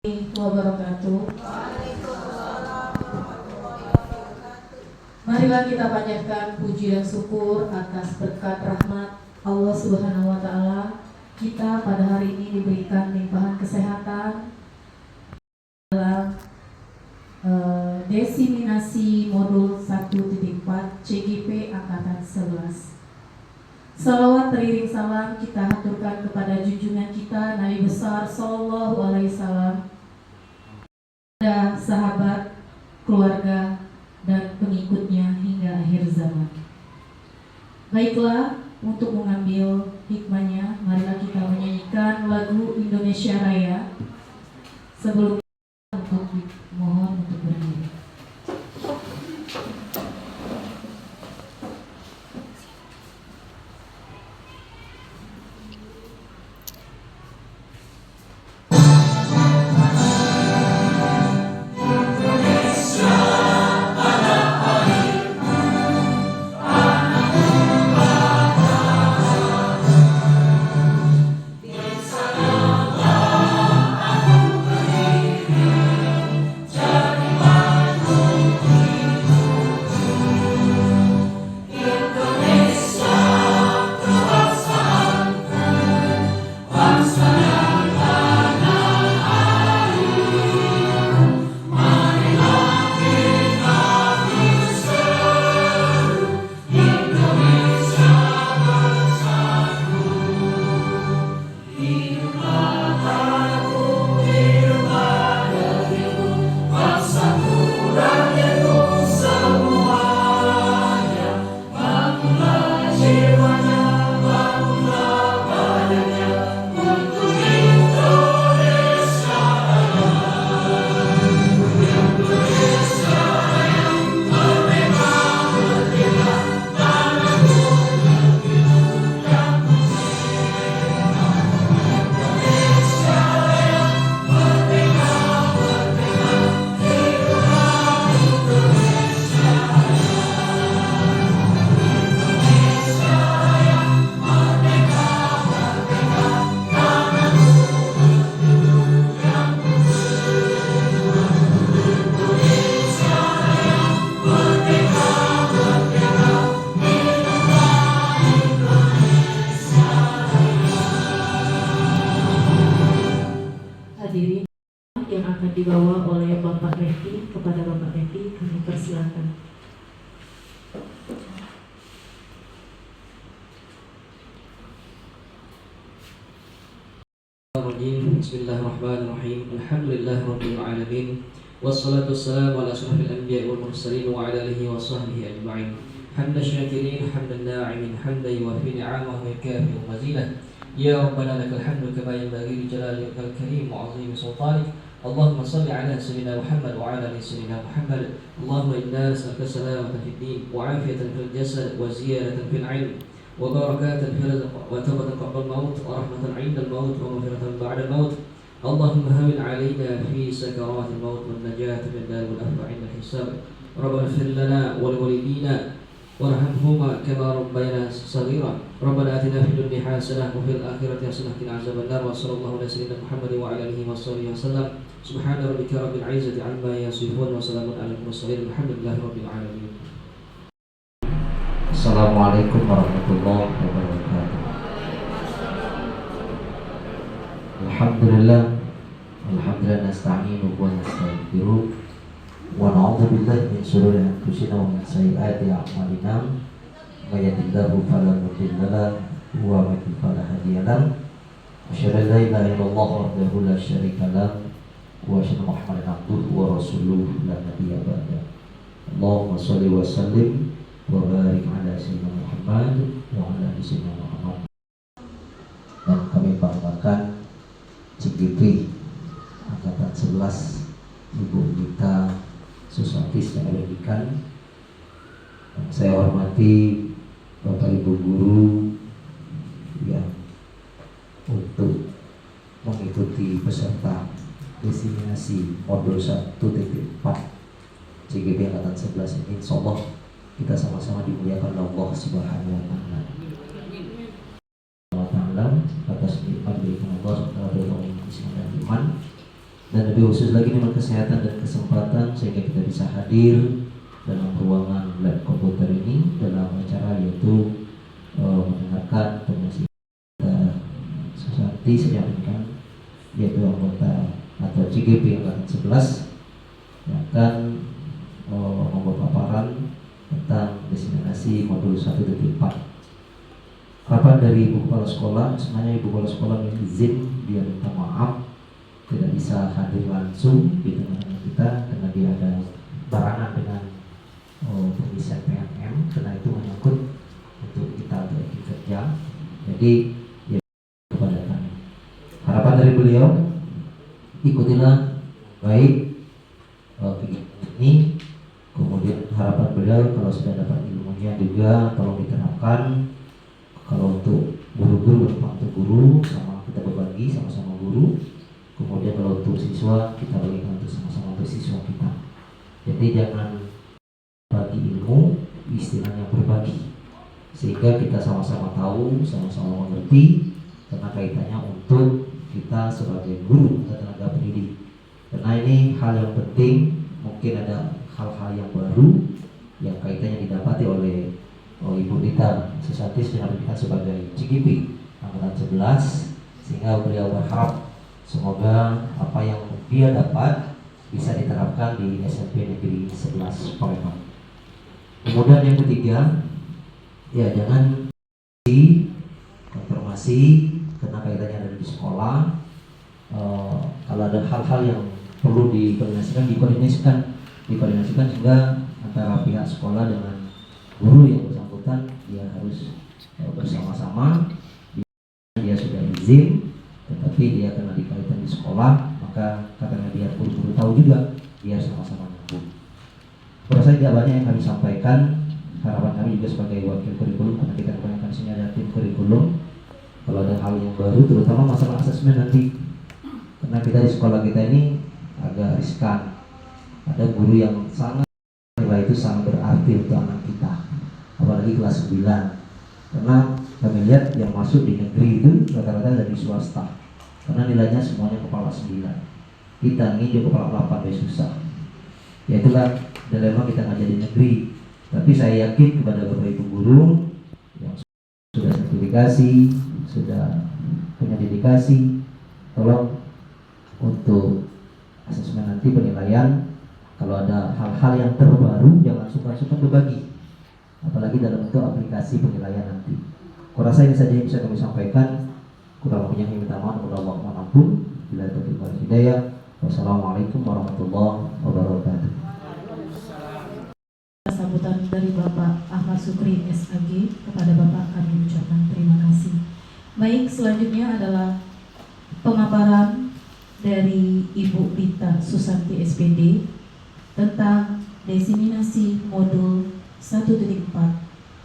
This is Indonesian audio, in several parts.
Wabarakatuh. Marilah kita panjatkan puji dan syukur atas berkat rahmat Allah Subhanahu wa Ta'ala. Kita pada hari ini diberikan limpahan kesehatan dalam desiminasi modul 1.4 CGP Angkatan 11. Salawat teriring salam kita haturkan kepada junjungan kita Nabi besar Sallallahu Alaihi Wasallam, pada sahabat, keluarga, dan pengikutnya hingga akhir zaman. Baiklah, untuk mengambil hikmahnya, marilah kita menyanyikan lagu Indonesia Raya. Sebelum untuk mohon untuk berdiri. Hadirin yang akan dibawa oleh Bapak Refki, kepada Bapak Refki kami persilakan. Bismillahirrahmanirrahim. Alhamdulillahirabbil alamin. Wassalatu wassalamu ala asyrafil anbiya'i wal mursalin wa ala alihi wa sahbihi ajma'in. Hamdan syakirin, hamdan na'imin, hamdan yuwafi ni'amahu wa yukafi mazidah. Ya Rabbana lakal hamdu kama yanbaghi li jalalika al-karim wa 'azimi sultanik. Allahumma salli ala sayyidina Muhammad wa ala ali sayyidina Muhammad. Allahumma inna nas'aluka salamatan fid din wa 'afiyatan fil jasad wa ziyadatan fil 'ilm wa barakatan fil rizq wa tawbatan qabla al-maut wa rahmatan 'inda al-maut wa maghfiratan ba'da al-maut. Allahumma hawwin 'alaina fi sakarat al-maut wan najata min dar wal-afwa 'inda al-hisab. Rabbana ighfir lana wa li walidina warhamhuma kama rabbayana saghira. Rabbana atina fid dunya hasanah wa fil akhirati hasanah wa qina azabannar. Wa sallallahu ala sayyidina Muhammad wa ala alihi washabihi wasallam. Subhana rabbika rabbil izzati amma yasifun wa salamun alal mursalin. Alhamdulillahi rabbil alamin. Assalamualaikum warahmatullahi wabarakatuh. Alhamdulillah nasta'inu wa nastaghfiruh wa na'udzu billahi min shururi anfusina wa min sayyiati a'malina. May yahdihillahu fala mudilla lahu wa may yudlil fala hadiya lahu. Asyhadu an la ilaha illallah wahdahu la syarika lahu wa asyhadu anna Muhammadan abduhu wa rasuluhu la nabiyya ba'da. Allahumma shalli wa sallim wa barik ala sayyidina Muhammad wa ala ali sayyidina Muhammad. Dan kami banggakan CGP Angkatan 11 Ibu Gita Suswati secara pendidikan. Saya hormati Bapak Ibu guru yang untuk mengikuti peserta desiminasi modul 1.4 CGP Angkatan 11 ini. Insyaallah kita sama-sama dimuliakan oleh Allah Subhanahu wa Ta'ala atas nikmat berikan Allah Subhanahu wa Ta'ala iman dan lebih khusus lagi dengan kesehatan dan kesempatan sehingga kita bisa hadir dalam ruangan lab komputer ini dalam acara yaitu mendengarkan penyampaian Susanti Sejamkan, yaitu anggota atau CGP angkatan 11 yang akan membuat paparan tentang diseminasi modul 1.4. Harapan dari Ibu Kepala Sekolah, sebenarnya Ibu Kepala Sekolah yang izin dia minta maaf tidak bisa hadir langsung di tengah-tengah kita karena dia ada barangan dengan pengisian PMM, karena itu menyangkut untuk kita untuk kerja. Jadi ya, kepada kami harapan dari beliau, ikutilah baik kegiatan ini. Kemudian harapan beliau kalau sudah dapat ilmunya juga tolong diterapkan. Kalau untuk guru-guru bermanfaat untuk guru, sama kita berbagi sama-sama guru. Kemudian kalau untuk siswa kita bagikan untuk sama-sama untuk siswa kita. Jadi jangan bagi ilmu, istilahnya berbagi, sehingga kita sama-sama tahu, sama-sama mengerti, karena kaitannya untuk kita sebagai guru atau tenaga pendidik. Karena ini hal yang penting, mungkin ada hal-hal yang baru yang kaitannya didapati oleh Ibu Dita Susanti Sejamkan sebagai CGP angkatan 11, sehingga beliau berharap semoga apa yang dia dapat bisa diterapkan di SMP Negeri 11 Palembang. Kemudian yang ketiga, ya jangan konfirmasi karena kaitannya ada di sekolah. Kalau ada hal-hal yang perlu dikoordinasikan sehingga antara pihak sekolah dengan guru yang bersangkutan dia harus bersama-sama. Dia sudah izin, tetapi dia karena dikaitkan di sekolah, maka karena dia guru-guru tahu juga dia sama-sama nyambung. Saya tidak banyak yang kami sampaikan. Harapan kami juga sebagai wakil kurikulum, karena kita kebanyakan sini ada tim kurikulum. Kalau ada hal yang baru, terutama masalah asesmen nanti, karena kita di sekolah kita ini agak riskan. Ada guru yang sangat nilai itu sangat berarti untuk anak kita, apalagi kelas 9. Karena kami lihat yang masuk di negeri itu rata-rata dari swasta, karena nilainya semuanya kepala 9. Kita ini juga kepala 8 susah. Ya itulah dilema kita ngajar di negeri. Tapi saya yakin kepada Bapak Ibu guru yang sudah sertifikasi, sudah punya dedikasi, tolong untuk asesmen nanti penilaian, kalau ada hal-hal yang terbaru jangan suka-suka berbagi, apalagi dalam bentuk aplikasi penilaian nanti. Kurasa ini saja yang bisa kami sampaikan. Kurang lebihnya kami minta maaf kepada Allah Maha. Bila taufiq wal hidayah. Wassalamualaikum warahmatullahi wabarakatuh. Sambutan dari Bapak Ahmad Sukri SAG, kepada Bapak kami ucapkan terima kasih. Baik, selanjutnya adalah pemaparan dari Ibu Dita Susanti SPD tentang diseminasi modul 1.4.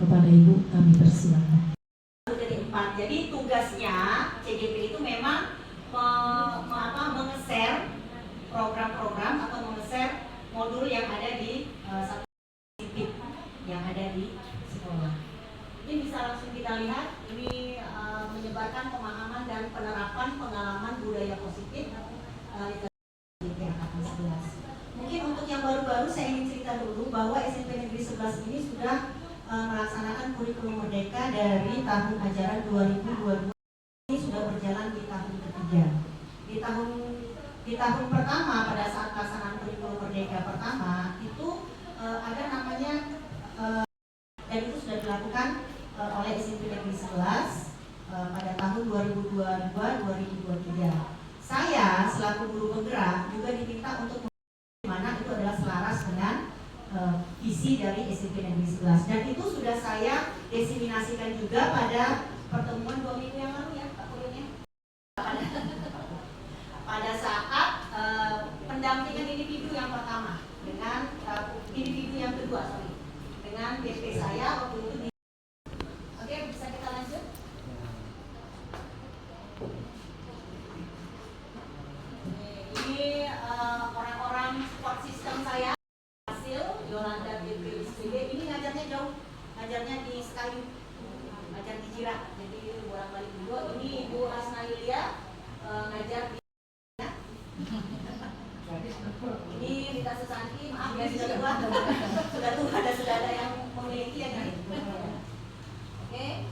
Kepada Ibu kami persilakan. 1.4. Jadi tugasnya CGP itu memang menge-share program-program atau menge-share modul yang ada di satu yang ada di sekolah. Ini bisa langsung kita lihat, ini menyebarkan pemahaman dan penerapan pengalaman budaya positif di angkatan 11. Mungkin untuk yang baru-baru saya ingin cerita dulu bahwa SMP Negeri 11 ini sudah melaksanakan kurikulum merdeka dari tahun ajaran 2022. Ini sudah berjalan di tahun ketiga. Di tahun pertama, pada saat pelaksanaan kurikulum merdeka pertama itu ada namanya dan itu sudah dilakukan oleh SMP Negeri 11 pada tahun 2022-2023. Saya selaku guru penggerak juga diminta untuk mana itu adalah selaras dengan visi dari SMP Negeri 11, dan itu sudah saya diseminasikan juga pada pertemuan 2 minggu yang lalu ya Pak Kurnia, pada saat pendampingan individu yang pertama dengan individu yang kedua dengan BP saya waktu itu di... Oke, bisa kita lanjut? Ini orang-orang support system saya. Hasil Yolanda BP SPD ini ngajarnya jauh, ngajarnya di Sekayu, ngajar di Jirah, jadi bolak-balik dulu. Ini Ibu Asna Yulia ngajar di Ini Rita Susanti, maaf ya sudah tua. Sudah ada yang memiliki ya kan? Oke.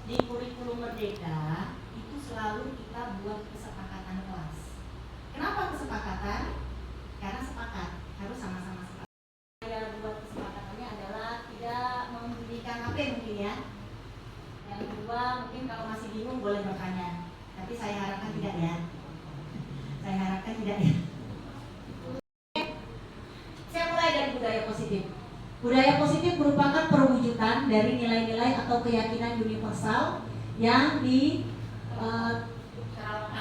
Di kurikulum Merdeka itu selalu kita buat kesepakatan kelas. Kenapa kesepakatan? Karena sepakat, harus sama-sama sepakat. Saya buat kesepakatannya adalah tidak membunyikan HP mungkin ya. Yang kedua mungkin kalau masih bingung boleh bertanya. Tapi saya harapkan tidak ya. Saya harapkan tidak ya. Saya mulai dari budaya positif. Budaya positif merupakan perwujudan dari nilai-nilai atau keyakinan universal yang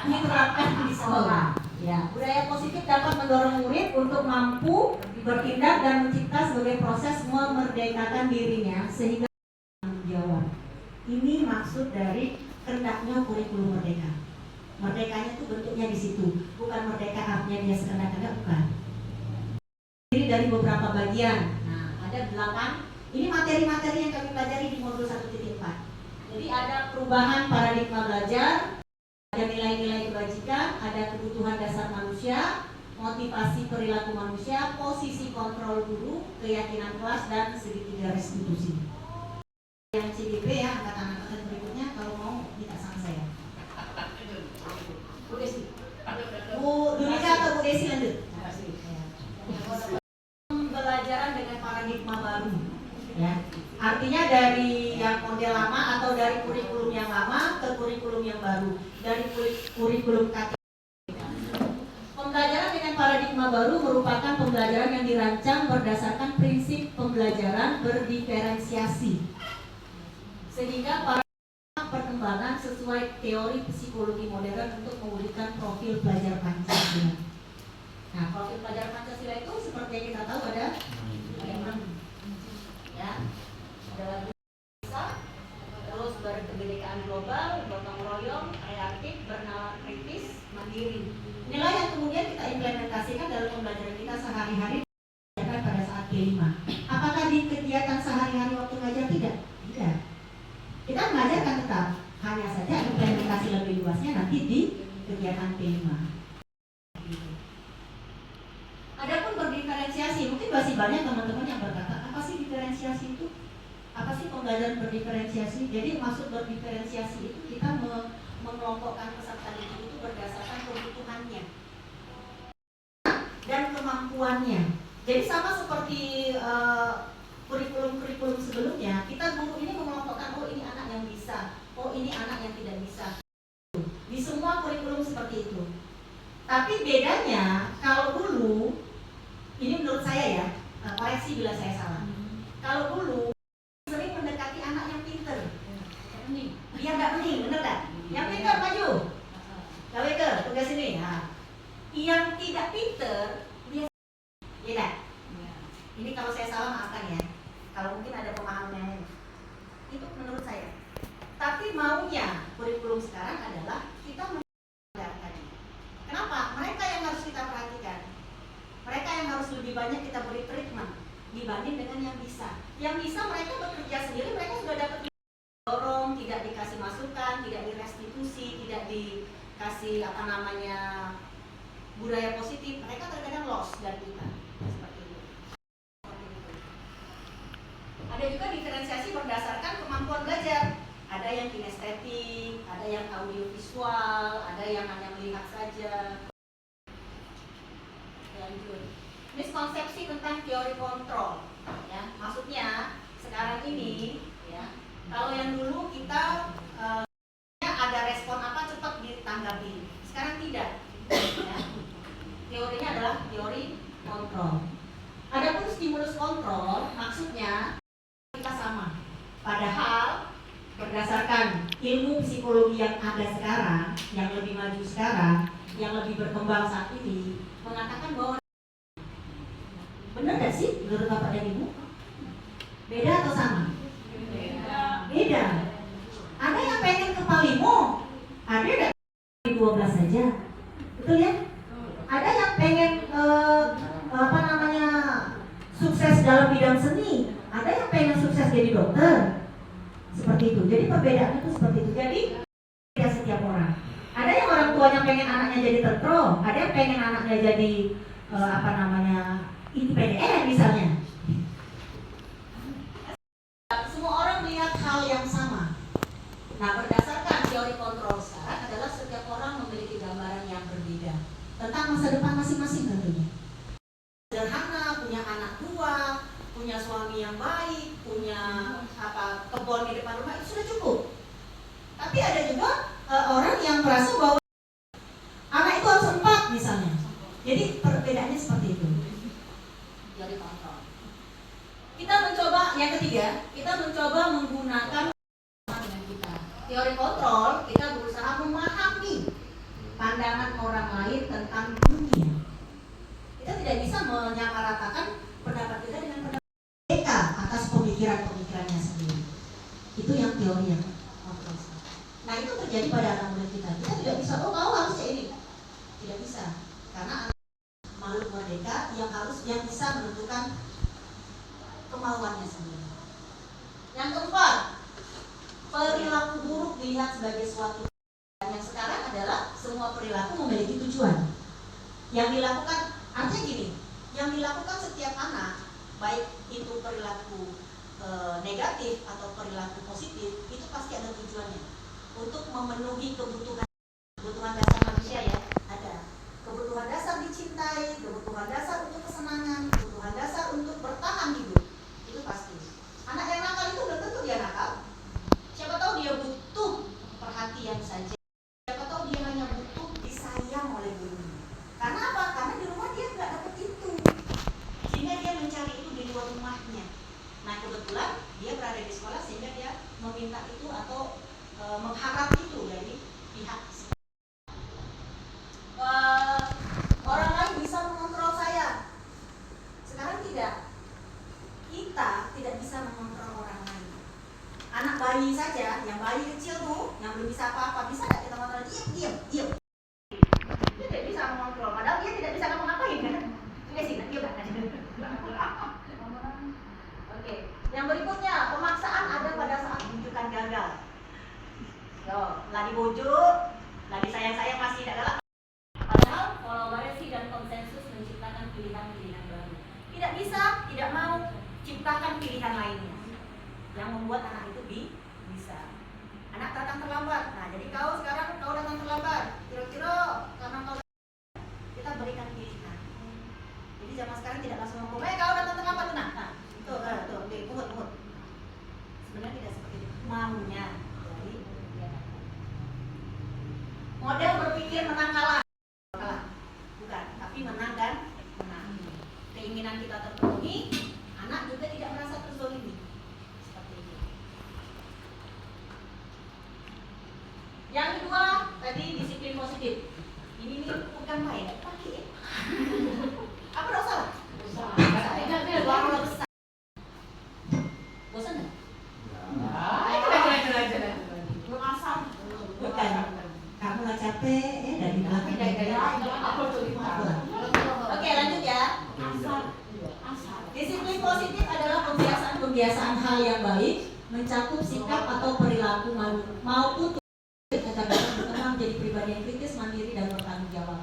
diterapkan di sekolah. Ya, budaya positif dapat mendorong murid untuk mampu bertindak dan mencipta sebagai proses memerdekakan dirinya sehingga tanggung jawab. Ini maksud dari kendaknya kurikulum merdeka. Merdekanya itu bentuknya di situ, bukan merdeka artinya dia sekendak-kendak, bukan. Ini dari beberapa bagian. Ada 8. Ini materi-materi yang kami pelajari di modul 1.4. Jadi ada perubahan paradigma belajar, ada nilai-nilai kebajikan, ada kebutuhan dasar manusia, motivasi perilaku manusia, posisi kontrol guru, keyakinan kelas, dan segitiga restitusi. Yang CDP ya, angkatan-angkatan berikutnya kalau mau minta sama saya. Bu Desi. Bu Dunika atau Bu Desi lanjut. Pembelajaran dengan paradigma baru, ya. Artinya dari yang model lama atau dari kurikulum yang lama ke kurikulum yang baru, dari kurikulum KT. Pembelajaran dengan paradigma baru merupakan pembelajaran yang dirancang berdasarkan prinsip pembelajaran berdiferensiasi, sehingga paradigma perkembangan sesuai teori psikologi modern untuk mewujudkan profil pelajar Pancasila. Nah, profil pelajar Pancasila itu seperti yang kita tahu ada 6, ya, adalah bisa, terus berkebinekaan global, gotong royong, kreatif, bernalar kritis, mandiri. Nilai yang kemudian kita implementasikan dalam pembelajaran kita sehari-hari pada saat P5. Apakah di kegiatan sehari-hari waktu ngajar? Tidak. Tidak. Kita mengajarkan tetap, hanya saja implementasi lebih luasnya nanti di kegiatan P5. Adapun berdiferensiasi, mungkin masih banyak teman-teman yang berkata, apa sih diferensiasi itu? Apa sih pembelajaran berdiferensiasi? Jadi maksud berdiferensiasi itu kita mengelompokkan peserta didik itu berdasarkan kebutuhannya dan kemampuannya. Jadi sama seperti kurikulum-kurikulum sebelumnya, kita guru ini mengelompokkan, oh ini anak yang bisa, oh ini anak yang tidak bisa. Di semua kurikulum seperti itu. Tapi bedanya kalau dulu, ini menurut saya ya, koreksi bila saya salah. Kalau dulu sering mendekati anak yang pinter, biar nggak bening, bener nggak? Yang pinter maju, gawe ke tugas ini. Nah, yang tidak pinter dia, ya kan? Ini kalau saya salah maafkan ya. Kalau mungkin ada pemahaman yang lain, itu menurut saya. Tapi maunya kurikulum sekarang adalah kita mengajarkan. Kenapa? Mereka yang harus kita perhatikan. Mereka yang harus lebih banyak kita beri treatment dibanding dengan yang bisa. Yang bisa mereka bekerja sendiri, mereka sudah dapat dorong, tidak dikasih masukan, tidak direstitusi, tidak dikasih budaya positif. Mereka terkadang lost dari kita. Seperti itu. Ada juga diferensiasi berdasarkan kemampuan belajar. Ada yang kinestetik, ada yang audiovisual, ada yang hanya melihat saja. Lanjut. Miskonsepsi tentang teori kontrol, ya. Maksudnya sekarang ini, ya, kalau yang dulu kita ada respon apa cepat ditanggapi, sekarang tidak. Ya. Teorinya adalah teori kontrol. Adapun stimulus kontrol, maksudnya kita sama. Padahal berdasarkan ilmu psikologi yang ada sekarang, yang lebih maju sekarang, yang lebih berkembang saat ini, mengatakan bahwa benar gak sih menurut Bapak dan Ibu? Beda atau sama? Beda. Ada yang pengen ke Palimo, ada yang 12 saja, betul ya? Ada yang pengen sukses dalam bidang seni, ada yang pengen sukses jadi dokter. Seperti itu. Jadi perbedaannya itu seperti itu. Jadi beda setiap orang. Ada yang orang tua tuanya pengen anaknya jadi tentara, ada yang pengen anaknya jadi IPDN misalnya. Semua orang melihat hal yang sama. Nah, berdasarkan teori kontrol sekarang adalah setiap orang memiliki gambaran yang berbeda tentang masa depan masing-masing tentunya. Sederhana, punya anak tua, punya suami yang baik, punya kebun di depan rumah, itu sudah cukup. Tapi ada juga orang yang merasa bahwa anak itu harus 4 misalnya. Jadi perbedaannya seperti itu. Teori kontrol. Kita mencoba yang ketiga, kita mencoba menggunakan dengan kita. Teori kontrol, kita berusaha memahami pandangan orang lain tentang dunia. Kita tidak bisa menyamaratakan pendapat kita dengan pendapat mereka atas pemikiran-pemikirannya sendiri. Itu yang teori yang kontrol. Nah, itu terjadi pada anak muda kita. Kita tidak bisa, oh kau harus kayak ini. Tidak bisa, karena anak makhluk merdeka yang bisa menentukan kemauannya sendiri. Yang keempat, perilaku buruk dilihat sebagai suatu. Yang sekarang adalah semua perilaku memiliki tujuan. Yang dilakukan, artinya gini, yang dilakukan setiap anak, baik itu perilaku negatif atau perilaku positif, itu pasti ada tujuannya. Untuk memenuhi kebutuhan dasar manusia ya, ada kebutuhan dasar dicintai, kebutuhan dasar untuk kesenangan, kebutuhan dasar untuk bertahan hidup. Itu pasti. Anak yang nakal itu belum tentu dia nakal. Siapa tahu dia butuh perhatian saja. Siapa tahu dia hanya butuh disayang oleh gurunya. Karena apa? Karena di rumah dia nggak dapat itu, sehingga dia mencari itu di luar rumahnya. Nah, kebetulan dia berada di sekolah sehingga dia meminta itu atau mengharap itu dari pihak. Orang lain bisa mengontrol saya. Sekarang tidak. Kita tidak bisa mengontrol orang lain. Anak bayi saja, yang bayi kecil tuh, yang belum bisa apa-apa, bisa tidak kita kontrol? Diam. Dia tidak bisa mengontrol, padahal dia tidak bisa ngapa-ngapain kan? Sudah sih, nanti udah aja. Oke, yang berikutnya, pemaksaan ada pada saat bujukan gagal. Yo, lah dibujuk, lah disayang-sayang masih tidak galak. Padahal kolaborasi dan konsensus menciptakan pilihan-pilihan baru. Tidak bisa, tidak mau ciptakan pilihan lainnya yang membuat anak itu bisa. Anak datang terlambat. Nah, jadi kau datang terlambat. Kira-kira karena kau kita berikan pilihan. Jadi zaman sekarang tidak langsung ngomong, kau datang terlambat. Nah, tuh, pungut. Sebenarnya tidak seperti itu. Maunya. Jadi model berpikir menang kalah. Bukan, tapi menang dan menang. Keinginan kita terpenuhi, anak juga tidak merasa terzolimi. Seperti itu. Yang kedua, tadi disiplin positif. Ini bukan main, pakai. Apa dong salah? Besar. Bosan nggak? Bukan. Kamu nggak capek? Dari belakang. Oke, lanjut ya. Disiplin positif adalah pembiasaan hal yang baik, mencakup sikap atau perilaku maupun agar dapat berkembang menjadi pribadi yang kritis, mandiri, dan bertanggung jawab.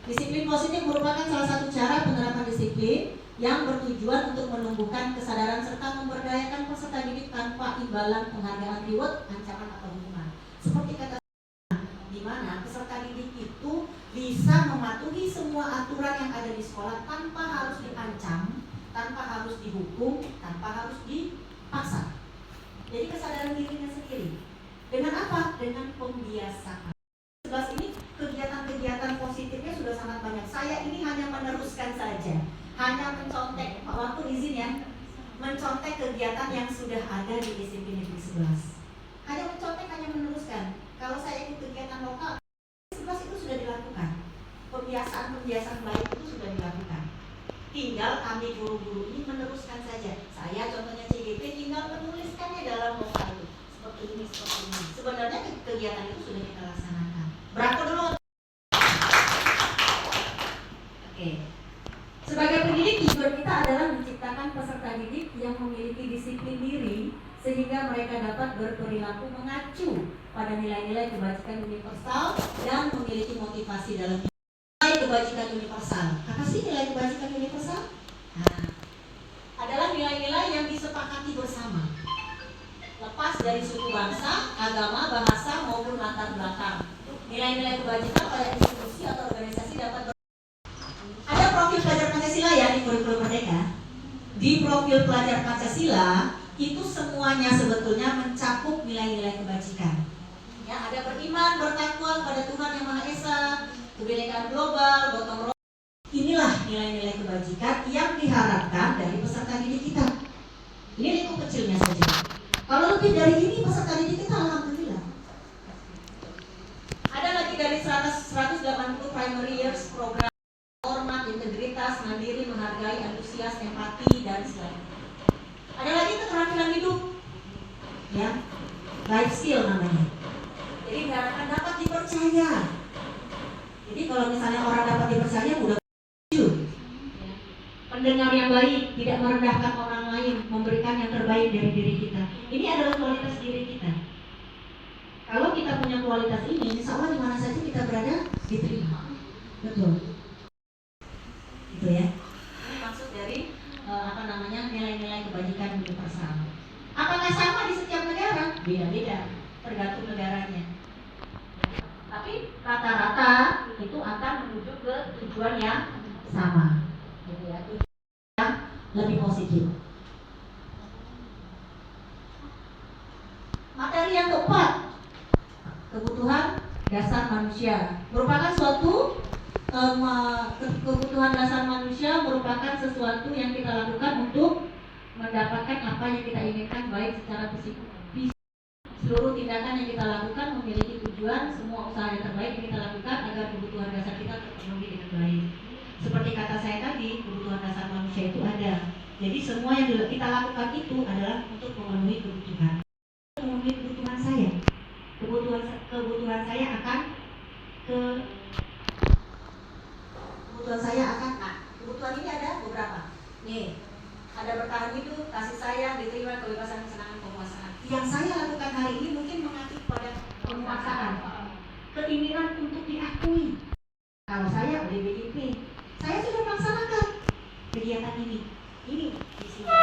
Disiplin positif merupakan salah satu cara penerapan disiplin yang bertujuan untuk menumbuhkan kesadaran serta memberdayakan peserta didik tanpa imbalan penghargaan, reward, ancaman, atau hukuman. Seperti kata di mana peserta didik itu bisa mematuhi semua aturan yang ada di sekolah tanpa harus diancam, tanpa harus dihukum, tanpa harus dipaksa. Jadi kesadaran dirinya sendiri. Dengan apa? Dengan pembiasaan. 11 ini kegiatan-kegiatan positifnya sudah sangat banyak. Saya ini hanya meneruskan saja, hanya mencontek. Pak Waktu izin ya, mencontek kegiatan yang sudah ada di SMP Negeri 11. Hanya mencontek, hanya meneruskan. Kalau saya ikut kegiatan lokal, 11 itu sudah dilakukan. Pembiasaan baik itu sudah dilakukan. Tinggal kami guru-guru ini meneruskan saja. Saya contohnya CGP tinggal menuliskannya dalam nota itu. Seperti ini. Sebenarnya kegiatan itu sudah kita laksanakan. Berapa dulu? Oke. Sebagai pendidik, tujuan kita adalah menciptakan peserta didik yang memiliki disiplin diri sehingga mereka dapat berperilaku perilaku mengacu pada nilai-nilai kebajikan universal dan memiliki motivasi dalam nilai kebajikan universal. Apa sih nilai kebajikan universal? Nah, adalah nilai-nilai yang disepakati bersama, lepas dari suku bangsa, agama, bahasa maupun latar belakang. Nilai-nilai kebajikan pada institusi atau organisasi dapat ada profil pelajar Pancasila ya di kurikulum Merdeka. Di profil pelajar Pancasila itu semuanya sebetulnya mencakup nilai-nilai kebajikan. Ya, ada beriman, bertakwa kepada Tuhan Yang Maha Esa, kebinekaan global, gotong royong. Inilah nilai-nilai kebajikan yang diharapkan dari peserta didik kita. Ini lingkup kecilnya saja. Kalau lebih dari ini peserta didik kita alhamdulillah. Ada lagi dari 180 primary years program hormat, integritas, mandiri, menghargai, antusias, empati, dan sebagainya. Ada lagi keterampilan hidup, ya, life skill namanya. Jadi diharapkan dapat dipercaya. Jadi kalau misalnya orang dapat dipercaya, mudah pendengar yang baik, tidak merendahkan orang lain, memberikan yang terbaik dari diri kita. Ini adalah kualitas diri kita. Kalau kita punya kualitas ini, insya Allah di mana saja kita berada diterima. Betul. Gitu ya. Ini maksud dari nilai-nilai kebajikan universal. Apakah sama di setiap negara? Beda-beda, tergantung negaranya. Tapi rata-rata itu akan menuju ke tujuan yang sama. Gitu ya. Tujuan yang lebih positif. Materi yang keempat, kebutuhan dasar manusia merupakan suatu kebutuhan dasar manusia merupakan sesuatu yang kita lakukan untuk mendapatkan apa yang kita inginkan, baik secara fisik. Seluruh tindakan yang kita lakukan memiliki tujuan, semua usaha yang terbaik yang kita lakukan agar kebutuhan dasar kita terpenuhi dengan baik. Seperti kata saya tadi, kebutuhan dasar manusia itu ada. Jadi semua yang kita lakukan itu adalah untuk memenuhi kebutuhan. Memenuhi kebutuhan saya. Kebutuhan saya akan kebutuhan ini ada beberapa. Nih, ada bertahan hidup, kasih sayang, diterima, kebebasan, kesenangan, penguasaan. Yang saya lakukan hari ini mungkin mengacu pada penguasaan, keinginan untuk diakui. Kalau saya BPJP, saya sudah melaksanakan kegiatan ini. Ini di sini.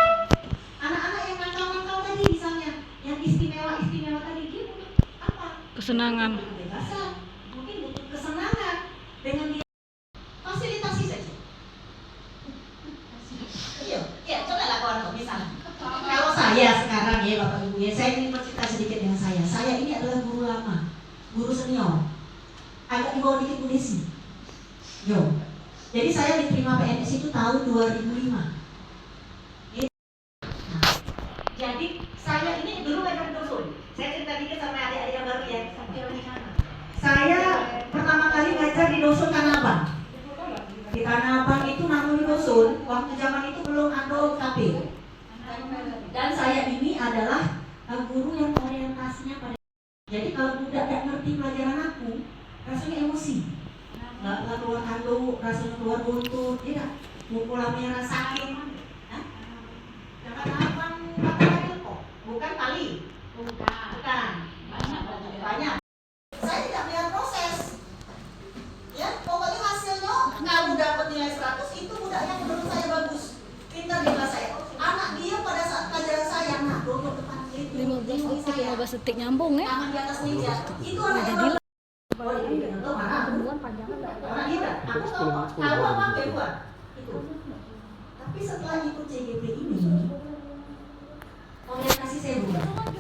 Anak-anak yang nakal-nakal tadi misalnya, yang istimewa tadi, dia butuh apa? Kesenangan. Kebebasan, mungkin butuh kesenangan dengan dia. Fasilitasi saja. Iya, coba lah kawan misalnya. Kalau saya sekarang ya Bapak Ibu ya, saya ingin bercerita sedikit dengan saya. Saya ini adalah guru lama, guru senior. Agak di bawah dikit Bu Desi. Yo. Jadi saya diterima PNS itu tahun 2005. Nah, jadi saya ini dulu megang dosun. Saya cerita dikit sama adik-adik yang baru ya. Saya pertama kali ngajar di Dosun Tanah Abang. Di Tanah Abang itu namanya Dosun, waktu zaman itu belum ada KP. Dan saya ini adalah guru yang orientasinya pada. Jadi kalau budak tidak ngerti pelajaran aku, rasanya emosi. Nggak keluar handuk, rasanya keluar buntut, ya. Mukul merah sakit. Jangan abang kata kok, bukan kali. Bukan. Banyak. Saya tidak melihat proses. Ya, pokoknya hasilnya kalau dapat nilai 100 itu budak yang menurut saya bagus. Pintar di kelas saya. Anak dia pada saat pelajaran saya, nah, duduk depan itu. 15 detik nyambung ya. Tangan di atas meja. Itu anak yang bagus. Aku tahu apa yang buat itu. Tapi setelah ikut CGP ini, orientasi saya berubah.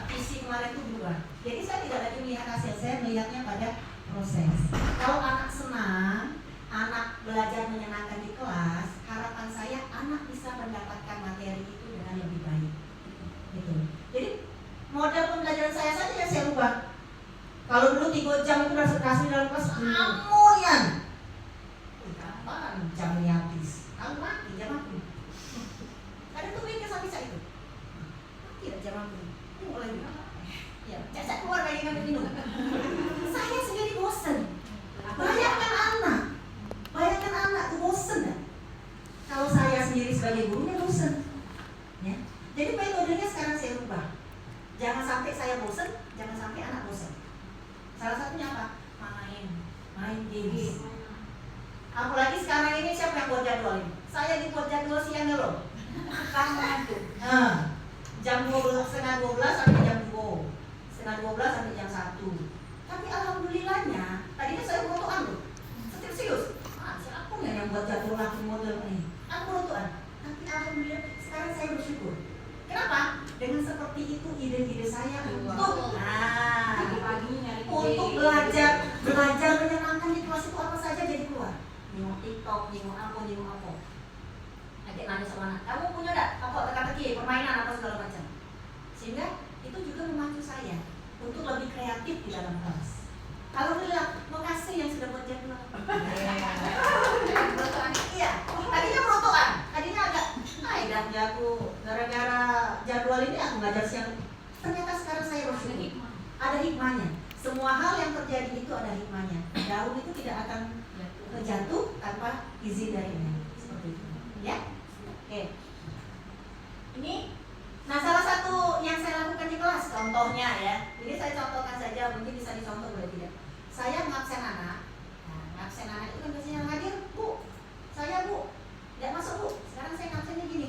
Visi kemarin itu berubah. Jadi saya tidak lagi melihat hasil, saya melihatnya pada proses. Kalau anak senang, anak belajar menyenangkan di kelas, harapan saya anak bisa mendapatkan materi itu dengan lebih baik. Gitu. Jadi model pembelajaran saya saja yang saya ubah. Kalau dulu 3 jam itu rasanya dalam kelas amunian. Kapan jamnya habis? Kalau mati jam aku. Kadang tuh mikir sampai saat itu. Tidak jam aku. Mulai ya, saya keluar lagi ngambil minum. Saya sendiri bosan. Bayangkan anak tuh bosan kan? Kalau saya sendiri sebagai gurunya bosan. Ya. Jadi metode sampai saya bosen, jangan sampai anak bosen. Salah satunya apa? Main games. Apalagi sekarang ini siapa yang buat jadwal ini? Saya dibuat jadwal siangnya loh. Kan mengantuk. Jam 12, setengah 12 sampai jam 2. Setengah 12 sampai jam 1. Tapi alhamdulillahnya, tadinya saya fotoan loh. Serius. Aku yang buat jadwal laki model nih. Aku fotoan. Tapi alhamdulillah sekarang saya bersyukur. Kenapa? Dengan seperti itu ide-ide saya untuk untuk belajar menyenangkan di kelas itu apa saja jadi keluar. Nengok TikTok, nengok apa. Adik nanya sama anak, kamu punya enggak apa teka-teki, permainan apa segala macam. Sehingga itu juga memacu saya untuk lebih kreatif di dalam kelas. Alhamdulillah, makasih yang sudah buat jadwal. Iya, tadinya protoan, tadinya agak dah jago. Gara-gara jadwal ini aku ngajar siang. Ternyata sekarang saya bersyukur. Ada hikmahnya. Semua hal yang terjadi itu ada hikmahnya. Daun itu tidak akan jatuh tanpa izin darinya. Seperti itu. Ya? Oke. Ini, nah salah satu yang saya lakukan di kelas, contohnya ya. Ini saya contohkan saja, mungkin bisa dicontoh boleh tidak. Saya ngabsen anak. Nah, ngabsen anak itu kan biasanya hadir, Bu. Saya Bu, tidak masuk Bu. Sekarang saya ngabsennya gini.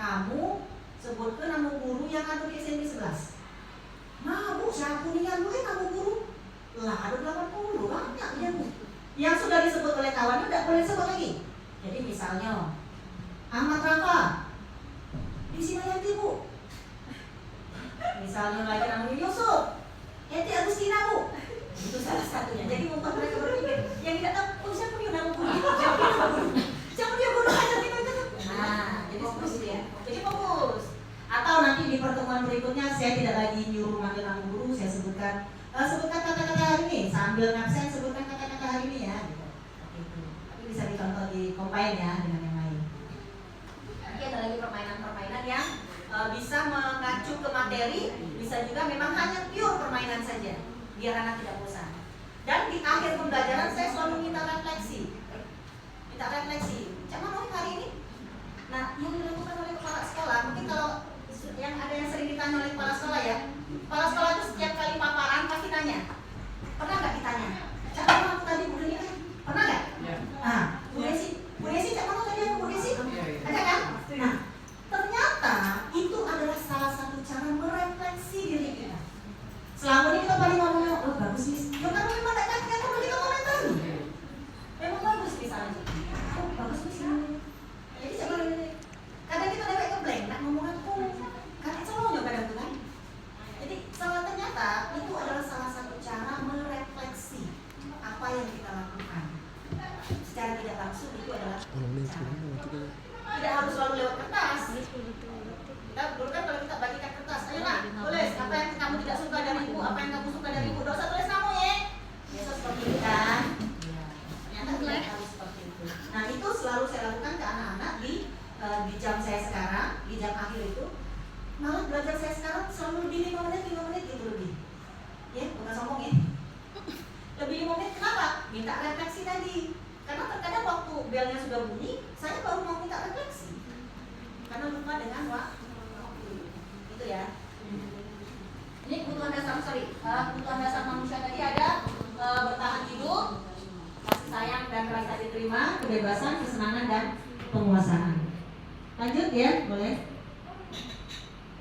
Kamu sebutkan nama guru yang ada di SMP 11. Nah Bu, saya kuningan dulu nama guru. Lah ada 80, banyak ya Bu. Yang sudah disebut oleh kawannya tidak boleh disebut lagi. Jadi misalnya Ahmad Rafa di Simayanti Bu. Misalnya lagi namanya Yusuf, Eti Agustina Bu. Itu salah satunya. Jadi membuat mereka berpikir yang tidak tahu, oh siapa dia nama guru? Siapa dia guru aja gitu. Nah, jadi fokus ya. Jadi fokus. Atau nanti di pertemuan berikutnya saya tidak lagi nyuruh manggil nama guru, saya sebutkan kata-kata hari ini sambil ngabsen sebutkan kata-kata hari ini ya. Gitu. Tapi bisa dicontoh di combine ya dengan yang lain. Nanti ada lagi permainan-permainan yang bisa mengacu ke materi, bisa juga memang hanya pure permainan saja, biar anak tidak bosan. Dan di akhir pembelajaran saya selalu minta refleksi. Cak mana hari ini? Nah, yang dilakukan oleh kepala sekolah, mungkin kalau yang ada yang sering ditanya oleh kepala sekolah ya, kepala sekolah itu setiap kali paparan pasti tanya, pernah nggak ditanya? Cak mana aku tadi Bu Desi? Pernah nggak? Ah, Bu Desi, cak mana tadi aku Bu Desi? Ada kan? Nah, ternyata itu adalah salah satu cara merefleksi diri kita. Selama ini kita paling ngomongnya, oh bagus nih. Ya kan memang tak kan kita komentar. Memang bagus misalnya. Oh bagus nih. Jadi jangan kadang kita dapat ngeblank, nak ngomong aku. Karena selalu kadang tuh kan. Jadi ternyata itu adalah salah satu cara merefleksi apa yang kita lakukan. Secara tidak langsung itu adalah cara. Tidak harus selalu lewat kertas. Kita dulu kan kalau kita bagikan kertas, ayo nak, tulis apa yang kamu tidak suka dari ibu, apa yang kamu suka dari ibu, dosa tulis kamu ya. Biasa seperti itu kan? Ya. Ternyata tidak harus seperti itu. Nah itu selalu saya lakukan ke anak-anak di jam saya sekarang, di jam akhir itu. Malah belajar saya sekarang selalu lebih 5 menit itu lebih. Ya, bukan sombong ya. Lebih 5 menit kenapa? Minta refleksi tadi. Karena terkadang waktu belnya sudah bunyi, saya baru mau minta refleksi. Karena lupa dengan waktu. Itu ya. Ini kebutuhan dasar manusia tadi ada bertahan hidup, kasih sayang dan rasa diterima, kebebasan, kesenangan dan penguasaan. Lanjut ya, boleh.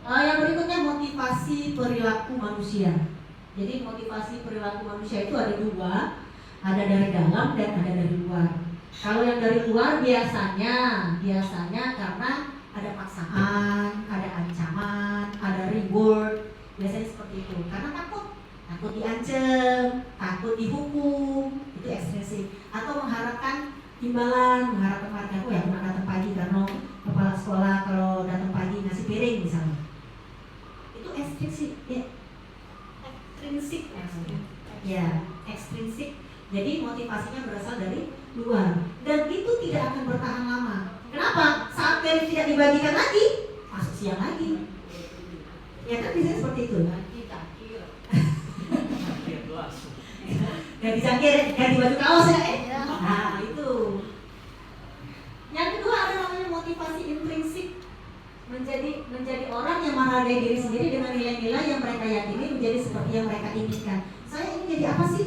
Yang berikutnya motivasi perilaku manusia. Jadi motivasi perilaku manusia itu ada 2, ada dari dalam dan ada dari luar. Kalau yang dari luar biasanya karena ada paksaan, ada ancaman, ada reward, biasanya seperti itu. Karena takut diancam, takut dihukum, itu ekstrinsik. Atau mengharapkan imbalan, mengharapkan marga. Oh ya, cuma datang pagi karena kepala sekolah kalau datang pagi ngasih piring misalnya. Itu ekstrinsik, ya. Ekstrinsik maksudnya. Ya, ekstrinsik. Jadi motivasinya berasal dari luar dan itu tidak akan bertahan lama. Kenapa? Saat piring tidak dibagikan lagi, masuk siang lagi. Ya kan biasanya seperti itu. Ganti cangkir, ganti baju kaos ya. Nah itu. Yang kedua ada namanya motivasi intrinsik. menjadi orang yang menghargai diri sendiri dengan nilai-nilai yang mereka yakini menjadi seperti yang mereka inginkan. Saya ingin jadi apa sih?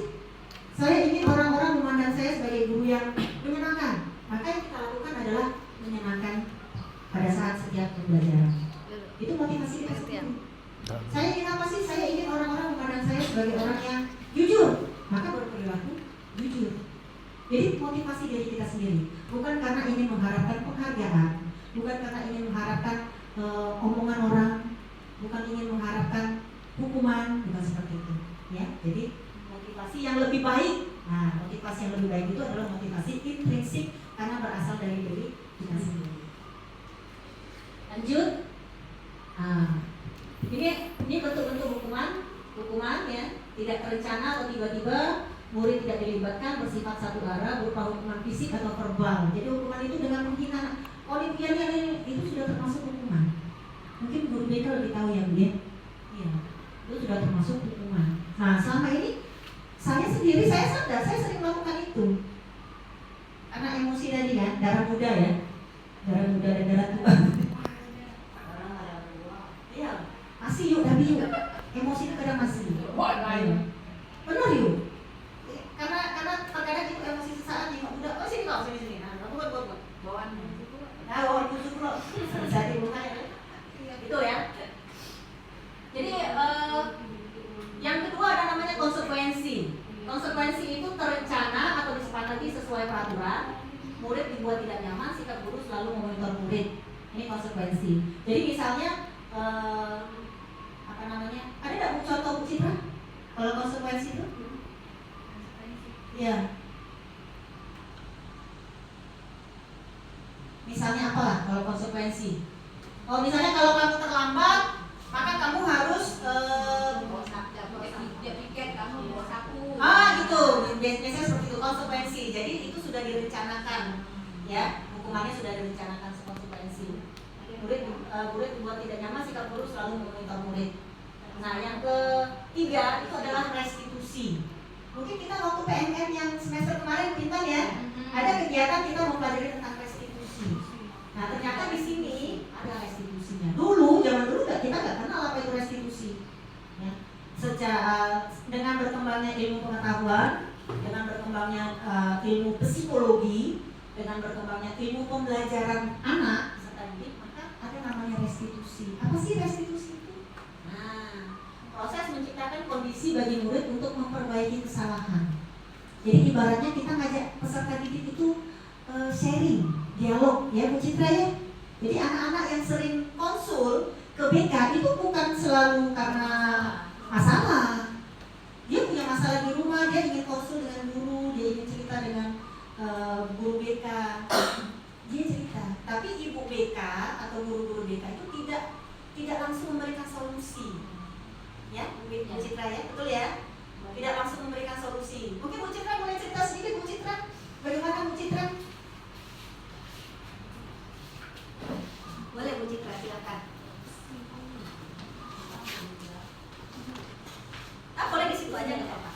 Saya ingin orang-orang memandang saya sebagai guru yang menyenangkan. Maka yang kita lakukan adalah menyenangkan pada saat setiap pembelajaran. Itu motivasi kita sendiri. Saya ingin apa sih? Saya ingin orang-orang memandang saya sebagai orang yang jujur. Maka berperilaku jujur. Jadi motivasi diri kita sendiri. Bukan karena ingin mengharapkan penghargaan, bukan karena ingin mengharapkan omongan orang, bukan ingin mengharapkan hukuman, bukan seperti itu. Ya, jadi motivasi yang lebih baik. Nah, motivasi yang lebih baik itu adalah motivasi intrinsik karena berasal dari diri kita sendiri. Lanjut. Ini bentuk-bentuk hukuman ya, tidak terencana atau tiba-tiba murid tidak dilibatkan bersifat satu arah berupa hukuman fisik atau verbal. Jadi hukuman itu dengan menghina olimpiade itu sudah termasuk hukuman. Mungkin guru BK lebih tahu ya Bu ya. Iya, itu sudah termasuk hukuman. Nah selama ini saya sendiri saya sadar saya sering melakukan itu karena emosi tadi kan, darah muda ya, darah muda dan darah tua. Iya, masih yuk tapi yuk, emosi itu kadang masih. Benar yuk. Karena terkadang itu emosi sesaat nih, udah sini kau sini. Nah, buat bawaan busuk loh. Jadi bukan ya. Itu ya. Jadi yang kedua ada namanya konsekuensi. Konsekuensi itu terencana atau disepakati sesuai peraturan. Murid dibuat tidak nyaman, sikap guru selalu memonitor murid. Ini konsekuensi. Jadi misalnya ada nggak contoh Bu Citra? Kalau konsekuensi itu? Ya. Misalnya apalah kalau konsekuensi? Oh misalnya kalau kamu terlambat, maka kamu harus tiket kamu bawa saku. Gitu. Biasanya seperti itu konsekuensi. Jadi itu sudah direncanakan, ya. Hukumannya sudah direncanakan konsekuensi. Murid dibuat tidak nyaman, sikap guru selalu memonitor murid. Nah yang ketiga itu adalah restitusi. Mungkin kita waktu PMM yang semester kemarin Bintan ya, ada kegiatan kita mempelajari tentang restitusi. Nah ternyata di sini ada restitusinya. Zaman dulu kita nggak kenal apa itu restitusi. Ya. Dengan berkembangnya ilmu pengetahuan, dengan berkembangnya ilmu psikologi, dengan berkembangnya ilmu pembelajaran anak serta didik, maka ada namanya restitusi. Apa sih restitusi itu? Nah, proses menciptakan kondisi bagi murid untuk memperbaiki kesalahan. Jadi ibaratnya kita ngajak peserta didik itu sharing, dialog ya Bu Citra ya. Jadi anak-anak yang sering konsul ke BK itu bukan selalu karena masalah. Dia punya masalah di rumah, dia ingin konsul dengan guru, dia ingin cerita dengan guru BK. Dia cerita, tapi ibu BK atau guru-guru BK itu tidak langsung memberikan solusi. Ya, Bu Citra ya, betul ya? Tidak langsung memberikan solusi. Mungkin Bu Citra boleh cerita sedikit Bu Citra. Bagaimana Bu Citra? Boleh Bu Citra, silakan. Boleh di situ aja nggak apa-apa.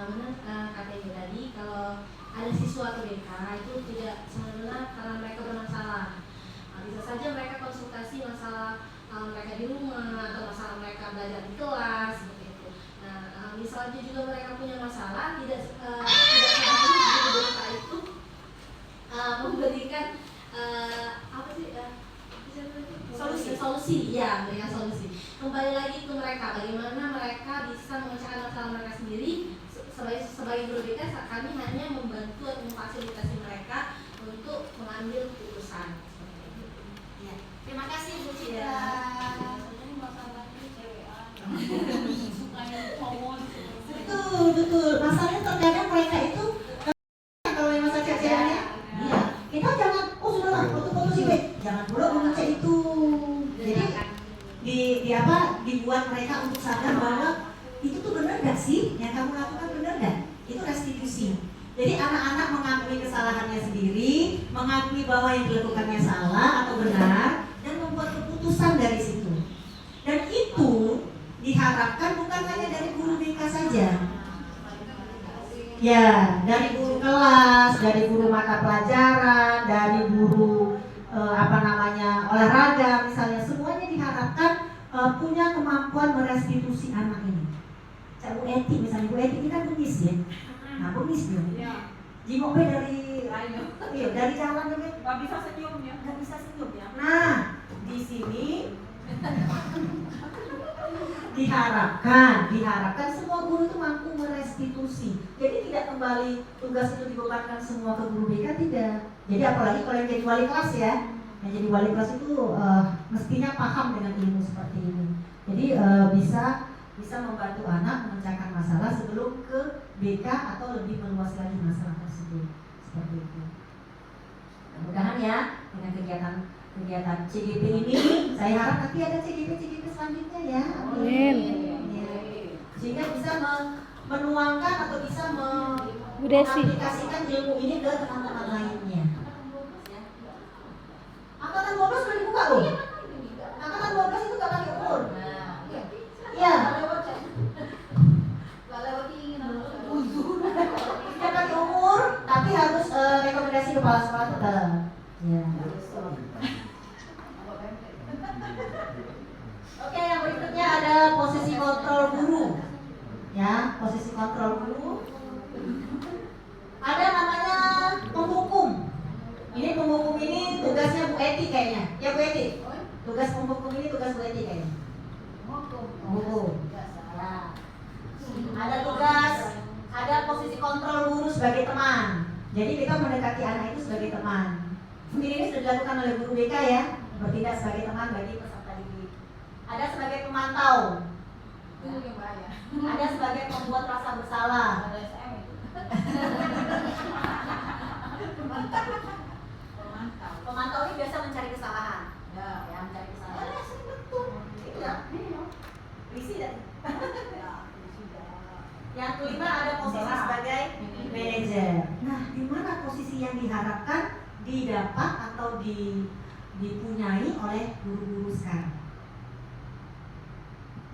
Benar kata Ibu tadi, kalau ada siswa atau BK itu tidak sebenarnya karena mereka bermasalah. Bisa saja mereka konsultasi masalah mereka di rumah atau masalah mereka belajar di kelas seperti itu. Nah, misalnya juga mereka punya masalah, tidak seharusnya guru BK itu memberikan solusi, ya, memberikan solusi. Kembali lagi ke mereka, bagaimana mereka bisa memecahkan masalah mereka sendiri. Sebagai guru BK, kami hanya membantu atau memfasilitasi mereka untuk mengambil keputusan. Ya. Terima kasih Bu Citra. Betul. Masalahnya terkadang mereka itu kalau yang masa cecerannya, iya. Kita jangan, sudahlah, foto-foto sih, jangan dulu mengecek itu. Jadi dibuat mereka untuk sadar bahwa itu tuh benar gak sih yang kamu lakukan, benar gak? Itu restitusi. Jadi anak-anak mengakui kesalahannya sendiri, mengakui bahwa yang dilakukannya salah atau benar, dan membuat keputusan dari situ. Dan itu diharapkan bukan hanya dari guru BK saja. Ya, dari guru kelas, dari guru mata pelajaran, dari guru olahraga misalnya, semuanya diharapkan punya kemampuan merestitusi anak ini. Bu Eti misalnya, Bu Eti ini kan bengis ya. Nah, bengis dia. Iya. Jingoknya dari jalan aja Nggak bisa senyum ya. nggak bisa senyum ya. Nah, di sini diharapkan semua guru itu mampu merestitusi. Jadi tidak kembali tugas itu dibebankan semua ke guru BK, tidak. Jadi apalagi kalau yang jadi wali kelas ya, yang jadi wali kelas itu mestinya paham dengan ilmu seperti ini. Jadi bisa membantu anak memecahkan masalah sebelum ke BK atau lebih meluas lagi masalah tersebut. Seperti itu. Mudah-mudahan ya dengan kegiatan CGP ini, saya harap nanti ada CGP selanjutnya ya. Amin. Ya. Sehingga bisa menuangkan atau bisa Bu Desi. mengaplikasikan ilmu ini ke teman-teman lainnya. Ya. Angkatan 12 sudah dibuka loh. Angkatan 12 itu gak pakai umur. Iya. Tidak pakai umur, tapi harus rekomendasi kepala sekolah tetap. Ya. Oke, yang berikutnya ada posisi kontrol guru. Ya, posisi kontrol guru. Ada namanya penghukum. Ini penghukum ini tugasnya Bu Eti kayaknya. Ya Bu Eti. Tugas penghukum ini tugas Bu Eti kayaknya. Penghukum. Ya. Ada posisi kontrol guru sebagai teman. Jadi kita mendekati anak itu sebagai teman. Mungkin ini sudah dilakukan oleh guru BK ya, bertindak sebagai teman bagi peserta didik. Ada sebagai pemantau. Ada sebagai pembuat rasa bersalah. Pemantau ini biasa mencari kesalahan. Ya, mencari kesalahan. Ya, sering betul. Itu ya. Risi dan. Yang kelima ada posisi sebagai manajer. Nah, di mana posisi yang diharapkan didapat atau dipunyai oleh guru-guru sekarang?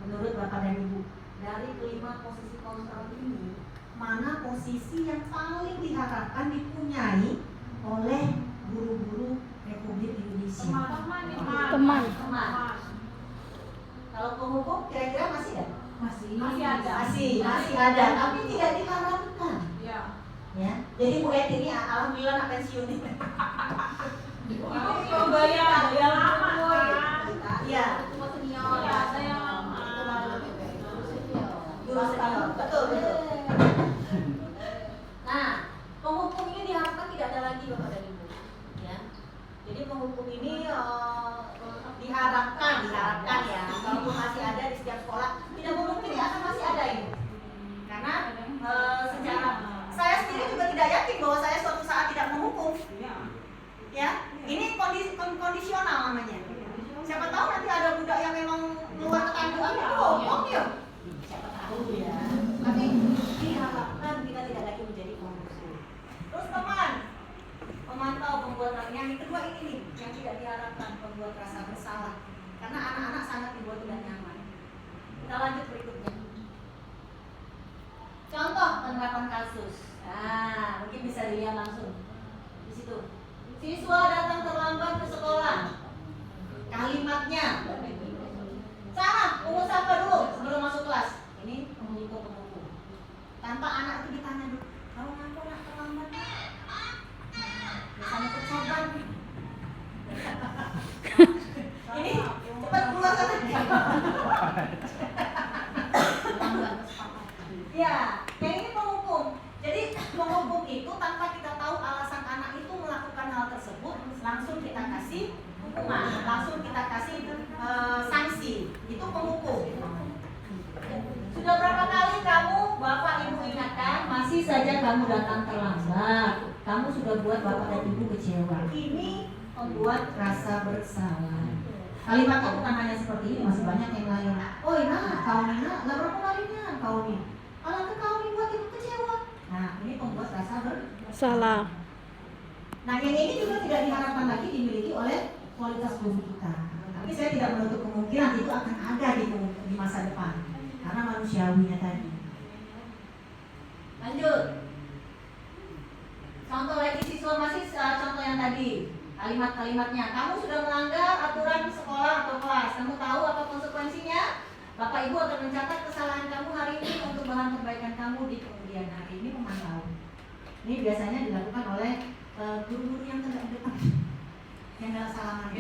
Menurut Bapak dan Ibu, dari kelima posisi kontrol ini, mana posisi yang paling diharapkan dipunyai oleh guru-guru Republik Indonesia? Teman. Kalau penghukum kira-kira masih ada? Masih ada. Masih ada, tapi tidak diharapkan. Iya. Ya, jadi Bu Eti ini alhamdulillah nak pensiun nih. Itu bayar lama kan. Iya. Senior. Ya, saya Guru senior, betul. Nah, penghukum ini diharapkan tidak ada lagi Bapak dan Ibu. Ya. Jadi penghukum ini diharapkan ya, walaupun masih ada di setiap sekolah, tidak mungkin akan masih ada ini. Karena secara saya sendiri juga tidak yakin bahwa saya suatu saat tidak menghukum. Ya, ini kondisional namanya. Siapa tahu nanti ada budak yang memang keluar ketanduan itu bohong ya. Siapa tahu ya. Tapi diharapkan kita tidak lagi menjadi penghukum. Terus teman, memantau pembuat yang kedua ini nih, yang tidak diharapkan, pembuat rasa bersalah. Karena anak-anak sangat dibuat tidak nyaman. Kita lanjut berikutnya. Contoh penerapan kasus. Nah, mungkin bisa dilihat langsung di situ. Siswa datang terlambat ke sekolah. Kalimatnya, Sarah, pungut sampah dulu sebelum masuk kelas. Ini penghukum. Tanpa anak itu ditanya dulu, kamu ngaku nak terlambat? Biasanya kecoban. Ini cepat keluar sana. Ya, yang ini penghukum. Jadi penghukum itu tanpa kita tahu alasan anak itu melakukan hal tersebut, langsung kita kasih hukuman, langsung kita kasih sanksi. Itu penghukum. Sudah berapa kali kamu Bapak Ibu ingatkan, masih saja kamu datang terlambat. Kamu sudah buat Bapak dan Ibu kecewa. Ini membuat rasa bersalah. Kalimatnya bukan hanya seperti ini, masih banyak yang lain. Oh Ina, kau Ina, nggak berapa kalinya kau nih. Kalau kau nih buat Ibu kecewa. Nah, ini membuat rasa Salah. Nah, yang ini juga tidak diharapkan lagi dimiliki oleh kualitas guru kita. Tapi saya tidak menutup kemungkinan itu akan ada di masa depan. Karena manusiawinya tadi. Lanjut. Contoh lagi siswa masih contoh yang tadi. kalimat-kalimatnya. Kamu sudah melanggar aturan sekolah atau kelas. Kamu tahu apa konsekuensinya? Bapak Ibu akan mencatat kesalahan kamu hari ini untuk bahan perbaikan kamu di kemudian hari. Ini memantau. Ini biasanya dilakukan oleh guru-guru yang terdekat, yang nggak salaman.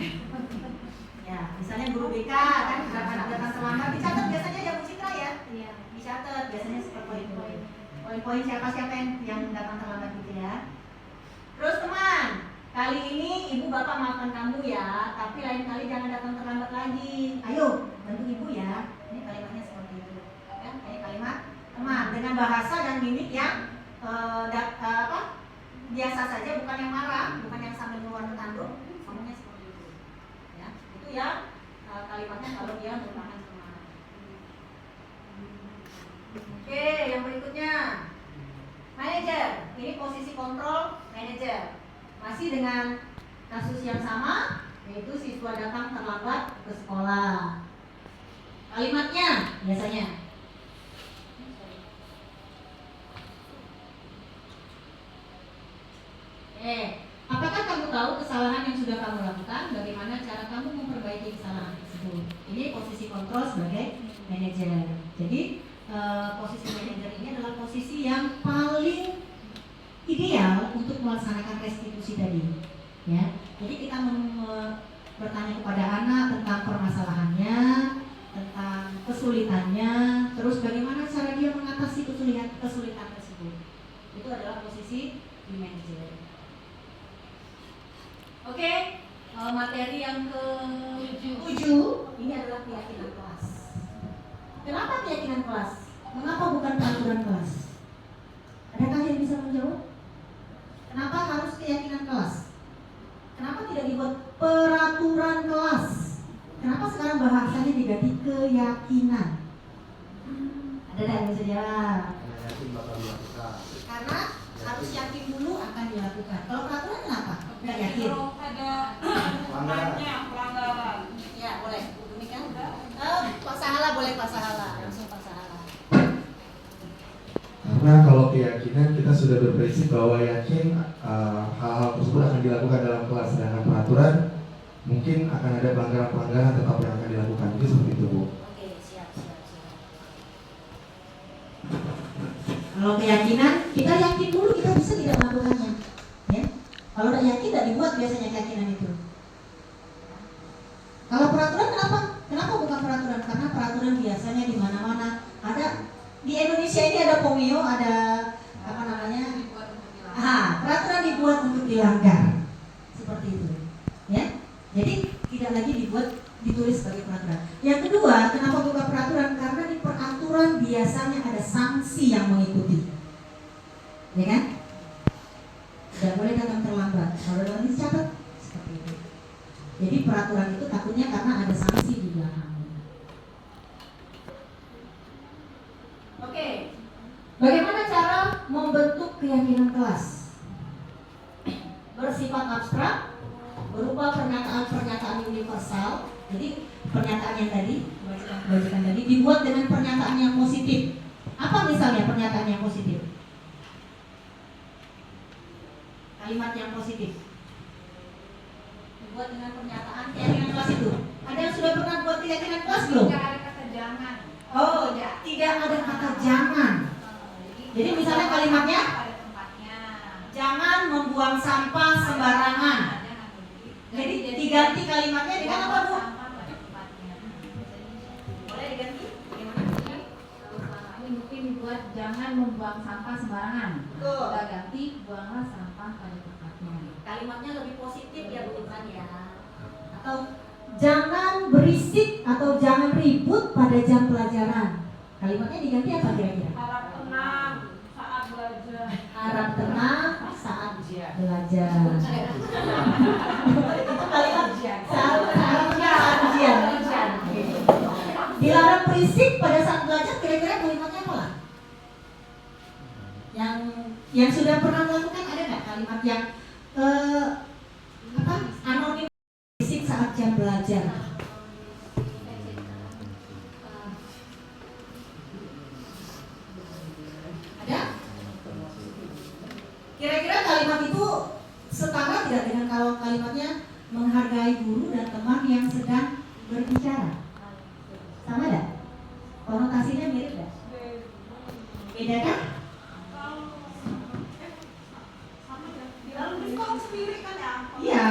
Ya, misalnya guru BK kan anak datang terlambat, dicatat biasanya ya Bu Citra ya. Iya. Dicatat biasanya seperti itu. Poin-poin siapa-siapa yang datang terlambat gitu ya. Terus teman, kali ini ibu bapak maafkan kamu ya, tapi lain kali jangan datang terlambat lagi. Ayo, bantu ibu ya. Ini kalimatnya seperti itu. Ya, ini kalimat teman dengan bahasa dan mimik yang biasa saja, bukan yang marah, bukan yang sambil mengeluarkan tanduk. Ngomongnya seperti itu. Ya, itu ya kalimatnya kalau dia merupakan teman. Oke, yang berikutnya manajer. Ini posisi kontrol manajer. Masih dengan kasus yang sama, yaitu siswa datang terlambat ke sekolah. Kalimatnya biasanya apakah kamu tahu kesalahan yang sudah kamu lakukan? Bagaimana cara kamu memperbaiki kesalahan tersebut? Ini posisi kontrol sebagai manajer. Jadi posisi manajer ini adalah posisi yang paling ideal untuk melaksanakan restitusi tadi. Ya, jadi kita bertanya kepada anak tentang permasalahannya, tentang kesulitannya, terus bagaimana cara dia mengatasi kesulitan tersebut. Itu adalah posisi di manajer. Oke, materi yang ke-7 ini adalah keyakinan kelas. Kenapa keyakinan kelas? Mengapa bukan peraturan kelas? Adakah yang bisa menjawab? Kenapa harus keyakinan kelas? Kenapa tidak dibuat peraturan kelas? Kenapa sekarang bahasanya diganti keyakinan? Ada yang bisa jawab? Karena harus yakin dulu akan dilakukan. Kalau peraturan kenapa? Nggak yakin. Pelanggaran. Ya boleh. Demikian. Pak Sahala boleh Pak Sahala. Langsung Pak Sahala. Karena kalau keyakinan kita sudah berprinsip bahwa yakin hal-hal tersebut akan dilakukan dalam kelas, sedangkan peraturan mungkin akan ada pelanggaran-pelanggaran tetap yang akan dilakukan. Itu seperti itu Bu. Oke, siap. Kalau keyakinan, kita yakin dulu kita bisa tidak melakukannya. Ya. Kalau tidak yakin tidak dibuat biasanya keyakinan itu. Kalau peraturan kenapa? Kenapa bukan peraturan? Karena peraturan biasanya di mana-mana ada. Di Indonesia ini ada Pomeo, ada apa namanya? Peraturan dibuat untuk dilanggar. Seperti itu. Ya. Jadi tidak lagi ditulis sebagai peraturan. Yang kedua, kenapa bukan peraturan? Karena di peraturan biasanya ada sanksi yang mengikuti. Ya kan? Tidak boleh datang terlambat. Kalau datang dicatat seperti itu. Jadi peraturan itu takutnya karena ada sanksi di belakangnya. Oke. Bagaimana cara membentuk keyakinan kelas? Bersifat abstrak, berupa pernyataan-pernyataan universal. Jadi pernyataan yang tadi, kebajikan tadi dibuat dengan pernyataan yang positif. Apa misalnya pernyataan yang positif? Kalimat yang positif dibuat dengan pernyataan keyakinan kelas itu. Ada yang sudah pernah buat keyakinan kelas belum? Tidak ada kata jangan. Oh, tidak ada kata jangan. Jadi misalnya kalimatnya Pada tempatnya. jangan membuang sampah sembarangan. Jadi diganti kalimatnya dengan apa Bu? Boleh diganti? Bagaimana? Ini mungkin dibuat jangan membuang sampah sembarangan. Betul. Kita ganti buanglah sampah pada tempatnya. Kalimatnya lebih positif ya Bu Irfan ya. Atau jangan berisik atau jangan ribut pada jam pelajaran. Kalimatnya diganti apa kira-kira? Harap tenang saat belajar. Harap tenang saat belajar. Itu kalimat saat ujian. Dilarang berisik pada saat belajar, kira-kira kalimatnya apa lah? Yang sudah pernah melakukan ada nggak kalimat yang anonim berisik saat jam belajar? Ada? Kira-kira kalimat itu setara tidak dengan kalau kalimatnya berbicara. Sama enggak? Konotasinya mirip enggak? Beda kan? Lalu diskon sendiri kan ya? Iya,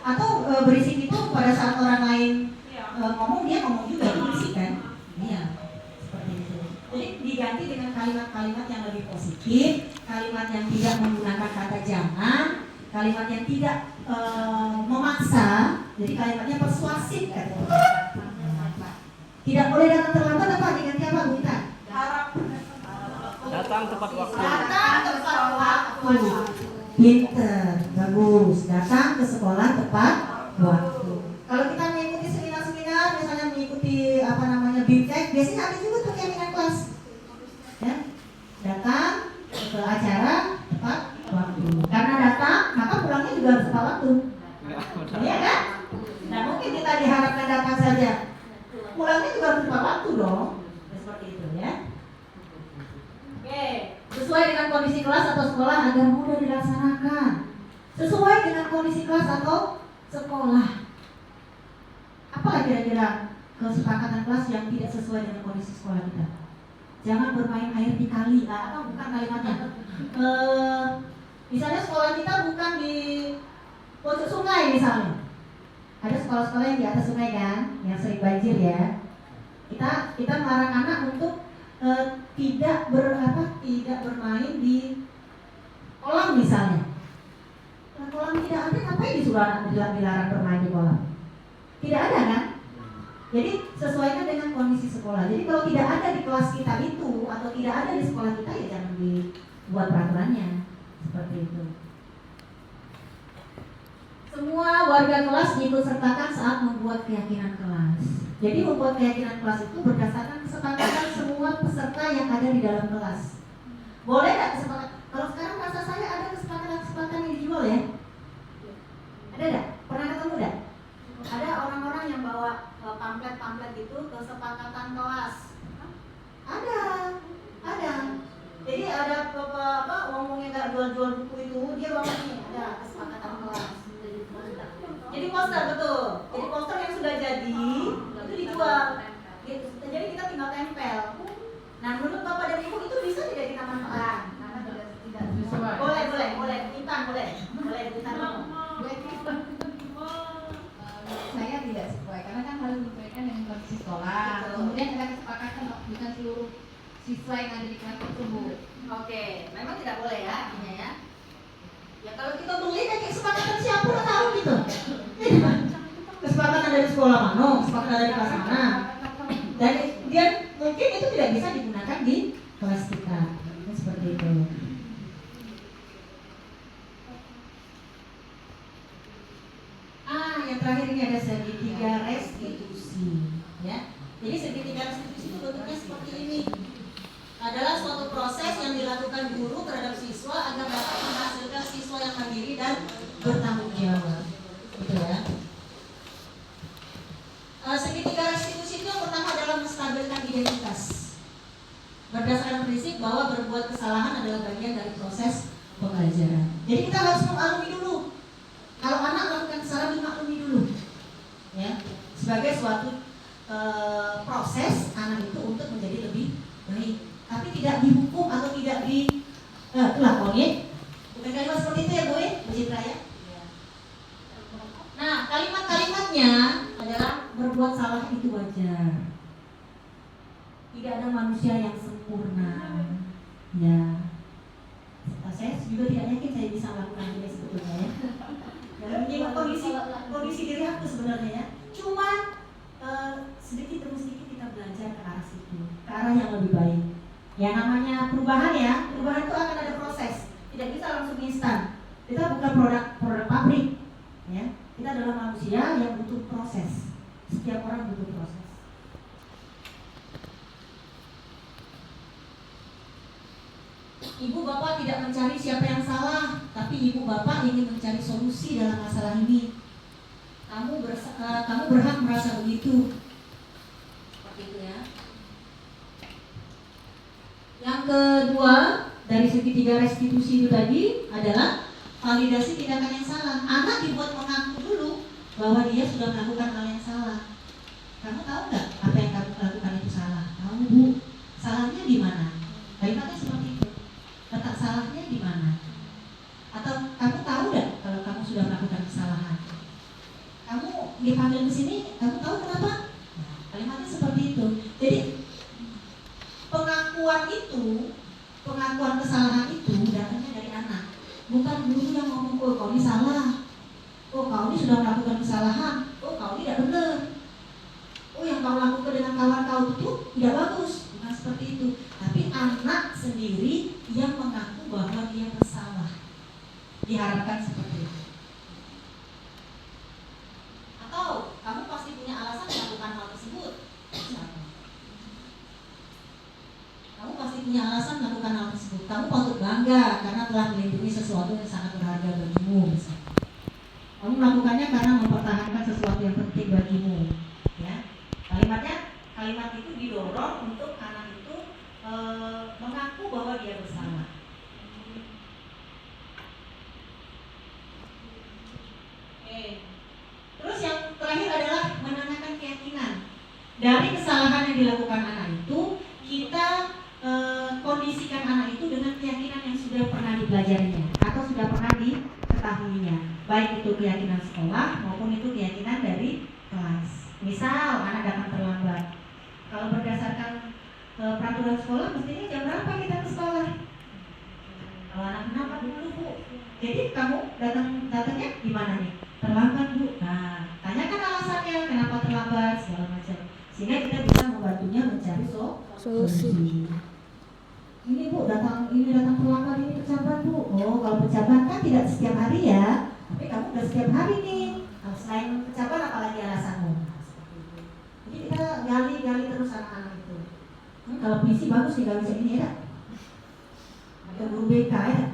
atau berisik itu pada saat orang lain Iya. ngomong, dia ngomong juga, itu berisik kan? Iya, seperti itu. Jadi diganti dengan kalimat-kalimat yang lebih positif, kalimat yang tidak menggunakan kata jangan, kalimat yang tidak memaksa, jadi kalimatnya persuasif kan? Tidak boleh datang terlambat apa? Diganti apa, Bu Intan? Harap Datang tepat waktu. Datang tepat waktu. Pinter, bagus. Datang ke sekolah tepat waktu. Kalau kita mengikuti seminar-seminar, misalnya mengikuti BIMTEK, biasanya ada juga tuh jaminan kelas. Ya, datang ke acara tepat waktu. Karena datang, maka pulangnya juga harus tepat waktu. Iya kan? Nah mungkin kita diharapkan datang saja, pulangnya juga harus tepat waktu dong. Seperti itu ya. Oke, sesuai dengan kondisi kelas atau sekolah agar mudah dilaksanakan. Sesuai dengan kondisi kelas atau sekolah. Apa kira-kira kesepakatan kelas yang tidak sesuai dengan kondisi sekolah kita? Jangan bermain air di kali. Apa bukan kalimatnya? Misalnya sekolah kita bukan di pojok sungai misalnya. Ada sekolah-sekolah yang di atas sungai kan, yang sering banjir ya. Kita melarang anak untuk tidak bermain di kolam misalnya. Nah, kolam tidak ada, ngapain disuruh anak dilarang bermain di kolam? Tidak ada kan? Jadi sesuaikan dengan kondisi sekolah. Jadi kalau tidak ada di kelas kita itu atau tidak ada di sekolah kita, ya jangan dibuat peraturannya seperti itu. Semua warga kelas diikut sertakan saat membuat keyakinan kelas. Jadi membuat keyakinan kelas itu berdasarkan kesepakatan semua peserta yang ada di dalam kelas. Boleh nggak kesepakatan? Kalau sekarang rasa saya ada kesepakatan yang dijual ya? Ada nggak? Pernah ketemu nggak? Ada orang-orang yang bawa pamflet itu kesepakatan kelas. Ada. Jadi ada ngomongnya nggak jual buku itu, dia bawa nih ada kesepakatan kelas. Jadi poster betul. Jadi poster yang sudah jadi itu dijual. Jadi kita tinggal tempel. Nah menurut Bapak dan Ibu itu bisa tidak kita manfaatkan? Tidak. Boleh. Intan boleh. Intan boleh. Saya tidak sesuai karena kan harus menyesuaikan dengan kondisi sekolah. Kemudian ada kesepakatan bukan seluruh siswa yang ada di kelas tersebut. Oke, memang tidak boleh ya, artinya ya. Ya kalau kita beli kan kesepakatan siapa udah tahu gitu. Kesepakatan dari sekolah mana, kesepakatan dari kelas mana. Dan dia mungkin itu tidak bisa digunakan di kelas kita. Seperti itu. Yang terakhir ini ada segitiga restitusi, ya. Jadi segitiga restitusi itu bentuknya seperti ini. Adalah suatu proses yang dilakukan guru terhadap siswa agar dapat menghasilkan siswa yang mandiri dan bertanggung jawab. Gitu ya. Segitiga restitusi itu yang pertama adalah menstabilkan identitas. Berdasarkan prinsip bahwa berbuat kesalahan adalah bagian dari proses pembelajaran. Jadi kita harus memaklumi dulu. Kalau anak melakukan kesalahan, dimaklumi dulu, ya, sebagai suatu proses anak itu untuk menjadi lebih baik. Tapi tidak dihukum atau tidak dilakoni. Bukan kalimat seperti itu ya Bu Citra ya. Nah kalimat-kalimatnya adalah berbuat salah itu wajar. Tidak ada manusia yang sempurna. Ya. Saya juga tidak yakin saya bisa melakukan ini sebetulnya ya. Dalam menyinggung kondisi diri aku sebenarnya ya. Cuma sedikit demi sedikit kita belajar ke arah situ, ke arah yang lebih baik. Ya namanya perubahan ya, perubahan itu akan ada proses. Tidak bisa langsung instan. Kita bukan produk pabrik, ya. Kita adalah manusia yang butuh proses. Setiap orang butuh proses. Ibu bapak tidak mencari siapa yang salah, tapi ibu bapak ingin mencari solusi dalam masalah ini. Kamu berhak merasa begitu. Seperti itu ya. Yang kedua dari segitiga restitusi itu tadi adalah validasi tindakan yang salah. Anak dibuat mengaku dulu bahwa dia sudah melakukan hal yang salah. ke sini, kamu tahu kenapa? Nah, kalimatnya seperti itu. Jadi pengakuan kesalahan itu datangnya dari anak, bukan guru yang ngomong, oh kau ini salah, oh kau ini sudah melakukan kesalahan, oh kau ini tidak benar, oh yang kau lakukan dengan kawan kau itu tidak bagus. Bukan seperti itu, tapi anak sendiri yang mengaku bahwa dia bersalah. Diharapkan seperti itu. Atau kamu pasti punya alasan melakukan hal tersebut. Kamu pasti punya alasan melakukan hal tersebut. Kamu patut bangga karena telah melindungi sesuatu yang sangat berharga bagimu. Misalnya. Kamu melakukannya karena mempertahankan sesuatu yang penting bagimu. Ya, kalimat itu didorong untuk anak itu mengaku bahwa dia bersalah. Oke. Terus yang terakhir adalah menanyakan keyakinan. Dari kesalahan yang dilakukan anak itu, kita kondisikan anak itu dengan keyakinan yang sudah pernah dipelajarinya atau sudah pernah diketahuinya, baik itu keyakinan sekolah maupun itu keyakinan dari kelas. Misal anak datang terlambat, kalau berdasarkan peraturan sekolah mestinya jam berapa kita ke sekolah? Kalau anak kenapa dulu bu? Jadi kamu datangnya gimana nih? Terlambat bu. Nah, tanyakan alasannya kenapa terlambat segala macam, sehingga kita bisa membantunya mencari solusi. Ini bu datang terlambat, ini pejabat bu. Oh kalau pejabat kan tidak setiap hari ya, tapi kamu udah setiap hari nih. Nah, selain pejabat apalagi alasanmu? Jadi kita gali terus anak-anak itu. Kalau puisi bagus nih, gak bisa ini ya. Ada guru BK ya.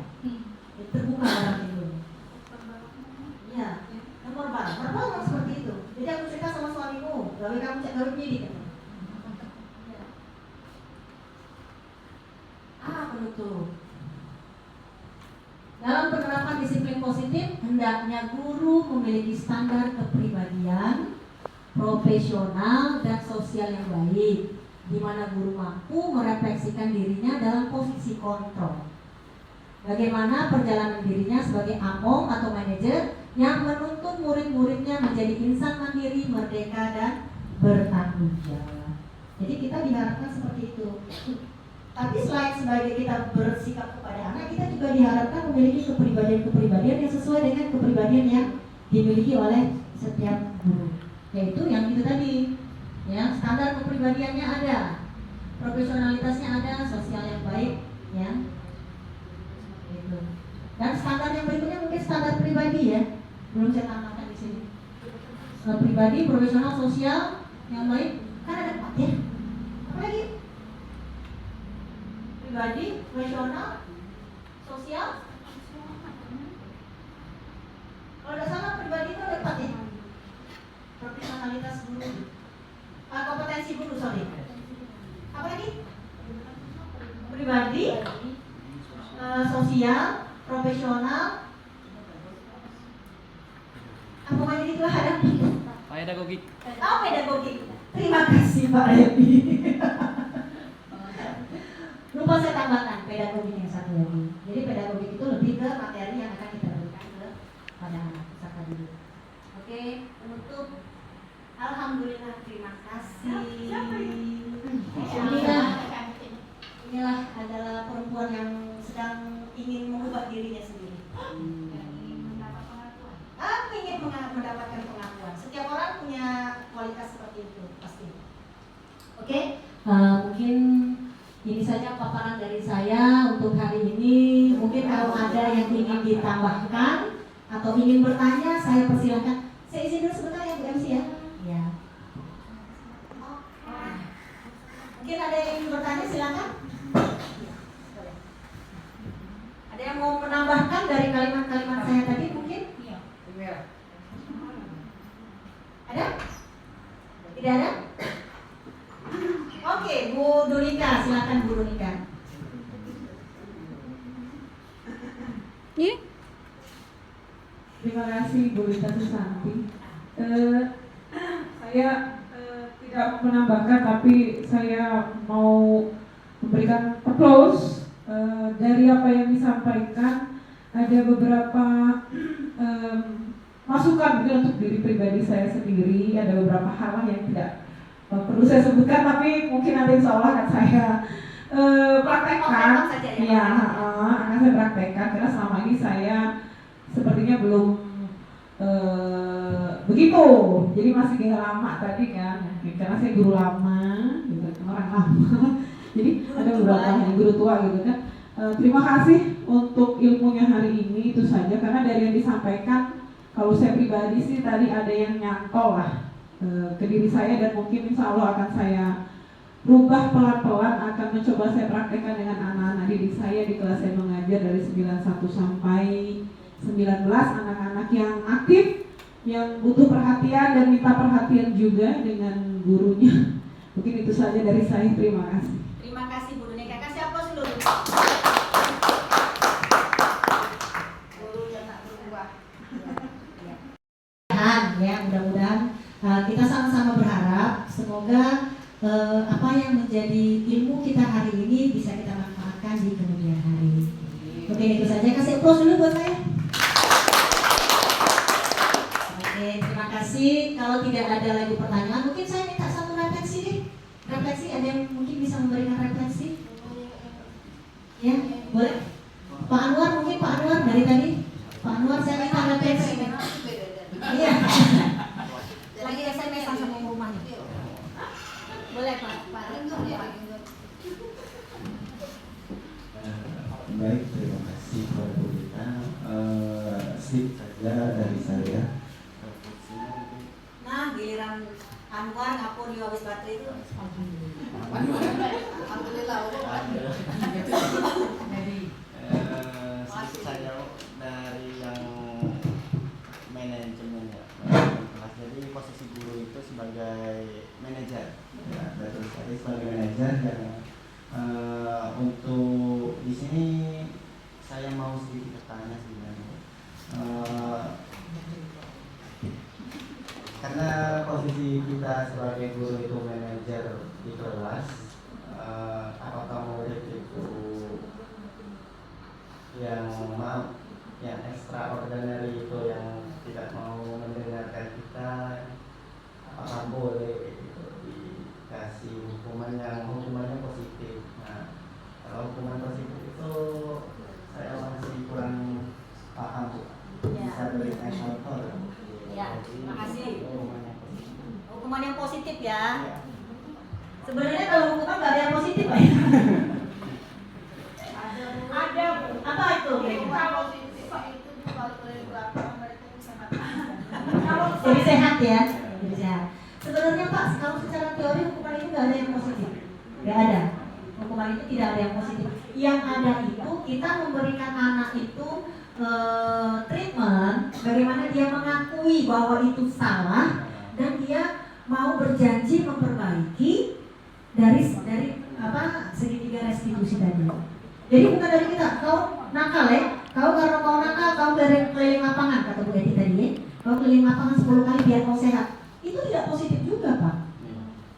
Terbuka orang itu. Iya. Nomor verbal seperti itu. Jadi aku cerita sama suamimu, gawe kamu cek gawe penyidik. Betul. Dalam penerapan disiplin positif, hendaknya guru memiliki standar kepribadian, profesional dan sosial yang baik, di mana guru mampu merefleksikan dirinya dalam posisi kontrol. Bagaimana perjalanan dirinya sebagai among atau manajer yang menuntut murid-muridnya menjadi insan mandiri, merdeka dan bertanggung jawab. Jadi kita diharapkan seperti itu. Tapi selain sebagai kita bersikap kepada anak, kita juga diharapkan memiliki kepribadian-kepribadian yang sesuai dengan kepribadian yang dimiliki oleh setiap guru. Yaitu yang itu tadi, ya, standar kepribadiannya ada, profesionalitasnya ada, sosial yang baik, ya. Gitu. Dan standar yang berikutnya mungkin standar pribadi ya, belum saya tambahkan di sini. Pribadi, profesional, sosial yang baik, kan ada 4 ya. Apa lagi? Pribadi, profesional, sosial. Kalau tidak salah pribadi itu ada 4 ya. Profesionalitas guru, kompetensi guru, sorry. Apa lagi? Pribadi, sosial, profesional. Apa aja itulah ada. Pedagogik. Pedagogik. Terima kasih Pak Revi. Lupa saya tambahkan pedagogik yang satu lagi. Jadi pedagogik itu lebih ke materi yang akan kita berikan kepada anak peserta didik. Oke, penutup. Alhamdulillah, terima kasih. Inilah adalah perempuan yang sedang ingin mengubah dirinya sendiri. Ingin mendapatkan pengakuan. Setiap orang punya kualitas seperti itu pasti. Oke, mungkin ini saja paparan dari saya untuk hari ini. Mungkin kalau ada yang ingin ditambahkan atau ingin bertanya, saya persilakan. Saya izin dulu sebentar ya Bu MC ya. Ya. Mungkin ada yang ingin bertanya, silakan. Ada yang mau menambahkan dari kalimat-kalimat saya tadi mungkin? Ada? Tidak ada? Oke, Bu Donika, silakan Bu Donika. Terima kasih Bu Rita Susanti. Saya tidak menambahkan, tapi saya mau memberikan applause dari apa yang disampaikan. Ada beberapa masukan mungkin untuk diri pribadi saya sendiri. Ada beberapa hal yang tidak perlu saya sebutkan, tapi mungkin nanti insya Allah akan saya praktekkan. Ya, akan saya praktekkan karena selama ini saya sepertinya belum begitu. Jadi masih gaya lama tadi kan, karena saya guru lama, gitu, orang lama. Jadi ada beberapa yang guru tua gitu kan. Terima kasih untuk ilmunya hari ini, itu saja. Karena dari yang disampaikan, kalau saya pribadi sih tadi ada yang nyantol lah ke diri saya, dan mungkin insya Allah akan saya rubah pelan-pelan, akan mencoba saya praktekkan dengan anak-anak didik saya di kelas saya mengajar dari 91 sampai 19, anak-anak yang aktif, yang butuh perhatian dan minta perhatian juga dengan gurunya. Mungkin itu saja dari saya, terima kasih. Terima kasih Bu Nika. Kasih aplaus dulu. Guru yang tak berubah. Ya, mudah-mudahan kita sama-sama berharap semoga apa yang menjadi ilmu kita hari ini bisa kita manfaatkan di kemudian hari. Oke, itu saja. Kasih aplaus dulu buat saya. Oke, terima kasih. Kalau tidak ada lagi pertanyaan, mungkin saya minta satu refleksi deh. Refleksi, ada yang mungkin bisa memberikan refleksi? Ya, boleh? Pak Anwar, mungkin Pak Anwar dari tadi. Pak Anwar, saya minta refleksi. Iya. Lagi SMS sama rumahnya. Boleh Pak. Baik, terima kasih Pak Budita. Sedikit saja dari saya. Nah, giliran Anwar ngapun di habis baterai itu. Alhamdulillah. Sedikit saja dari yang manajemen ya. Jadi posisi guru itu sebagai manajer. Ya, dari saya sebagai manajer yang untuk di sini saya mau sedikit bertanya sebenarnya. Karena posisi kita sebagai guru itu manajer di kelas, apakah murid itu yang extraordinary itu yang tidak mau mendengarkan kita, apakah boleh gitu, dikasih hukumannya positif. Nah, kalau hukuman positif itu saya masih kurang paham, Bu. Bisa berikan contoh? Ya, terima kasih. Hukuman yang positif ya. Sebenarnya kalau hukuman nggak ada yang positif Pak. Ada. Apa itu? Jadi sehat ya. Jadi sehat. Sebenarnya Pak, kalau secara teori hukuman itu nggak ada yang positif. Nggak ada. Hukuman itu tidak ada yang positif. Yang ada itu kita memberikan anak itu treatment, bagaimana dia mengakui bahwa itu salah dan dia mau berjanji memperbaiki dari segitiga restitusi tadi. Jadi bukan dari kita, kau nakal ya, kau karena kau nakal, kau dari keliling lapangan, kata Bu Eti tadi ya, kau keliling lapangan 10 kali biar kau sehat. Itu tidak positif juga Pak.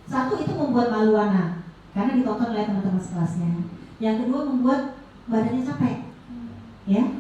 Satu, itu membuat malu anak karena ditonton oleh teman-teman sekelasnya. Yang kedua, membuat badannya capek, ya.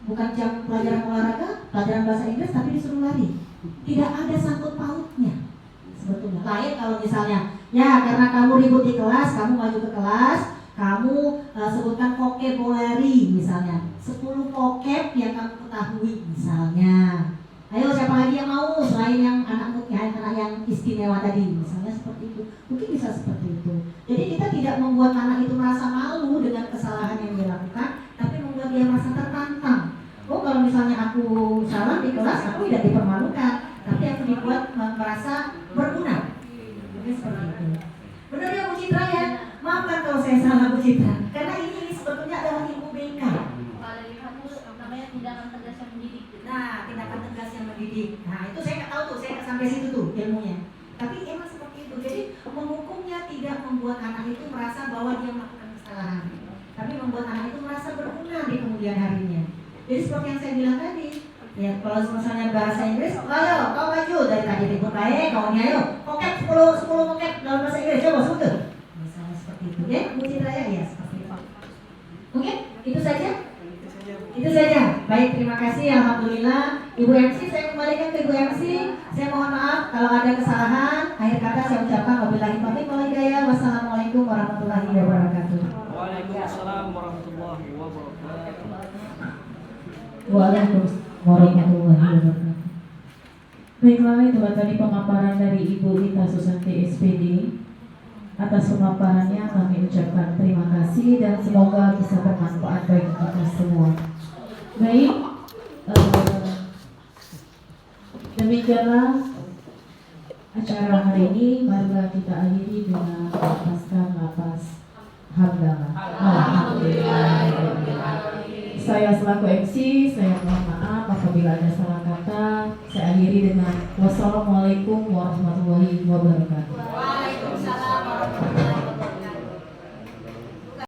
Bukan jam pelajaran olahraga, pelajaran bahasa Inggris, tapi disuruh lari. Tidak ada sangkut pautnya sebetulnya. Lain kalau misalnya, ya karena kamu ribut di kelas, kamu maju ke kelas, kamu sebutkan vocabulary misalnya, 10 vocab yang kamu ketahui misalnya. Ayo siapa lagi yang mau selain yang anak yang istimewa tadi, misalnya seperti itu. Mungkin bisa seperti itu. Jadi kita tidak membuat anak itu merasa malu dengan kesalahan yang dilakukan, tapi membuat dia merasa tertantang. Oh, kalau misalnya aku salah di kelas, aku tidak dipermalukan, tapi aku dibuat merasa berguna. Mungkin seperti itu. Benar ya Bu Citra ya? Maafkan kalau saya salah Bu Citra, karena ini sebetulnya adalah ilmu BK. Kalau di kampus namanya tindakan tegas yang mendidik. Nah, tindakan tegas yang mendidik. Nah, itu saya nggak tahu tuh, saya nggak sampai situ tuh ilmunya. Tapi emang seperti itu. Jadi menghukumnya tidak membuat anak itu merasa bahwa dia melakukan kesalahan, tapi membuat anak itu merasa berguna di kemudian harinya. Jadi seperti yang saya bilang tadi, ya kalau misalnya bahasa Inggris, ayo kau maju dari tadi ribut baik, kau ini ayo, vocab 10 vocab dalam bahasa Inggris, coba sebut. Misalnya seperti itu, ya Bu Citra ya, seperti itu. Mungkin itu saja. Itu saja. Baik, terima kasih. Alhamdulillah, Ibu MC saya lainnya ke Ibu MC, saya mohon maaf kalau ada kesalahan. Akhir kata saya ucapkan wabillahi taufiq wal hidayah. Wassalamualaikum warahmatullahi wabarakatuh. Waalaikumsalam warahmatullahi wabarakatuh. Waalaikumsalam warahmatullahi wabarakatuh. Baiklah, itu tadi pemaparan dari Ibu Lita Susanti SPD. Atas pemaparannya kami ucapkan terima kasih dan semoga bisa bermanfaat bagi kita semua. Baik, demikianlah acara hari ini. Marilah kita akhiri dengan melepaskan napas hamdalah. Alhamdulillah. Saya selaku MC, saya mohon maaf apabila ada salah kata. Saya akhiri dengan wassalamualaikum warahmatullahi wabarakatuh.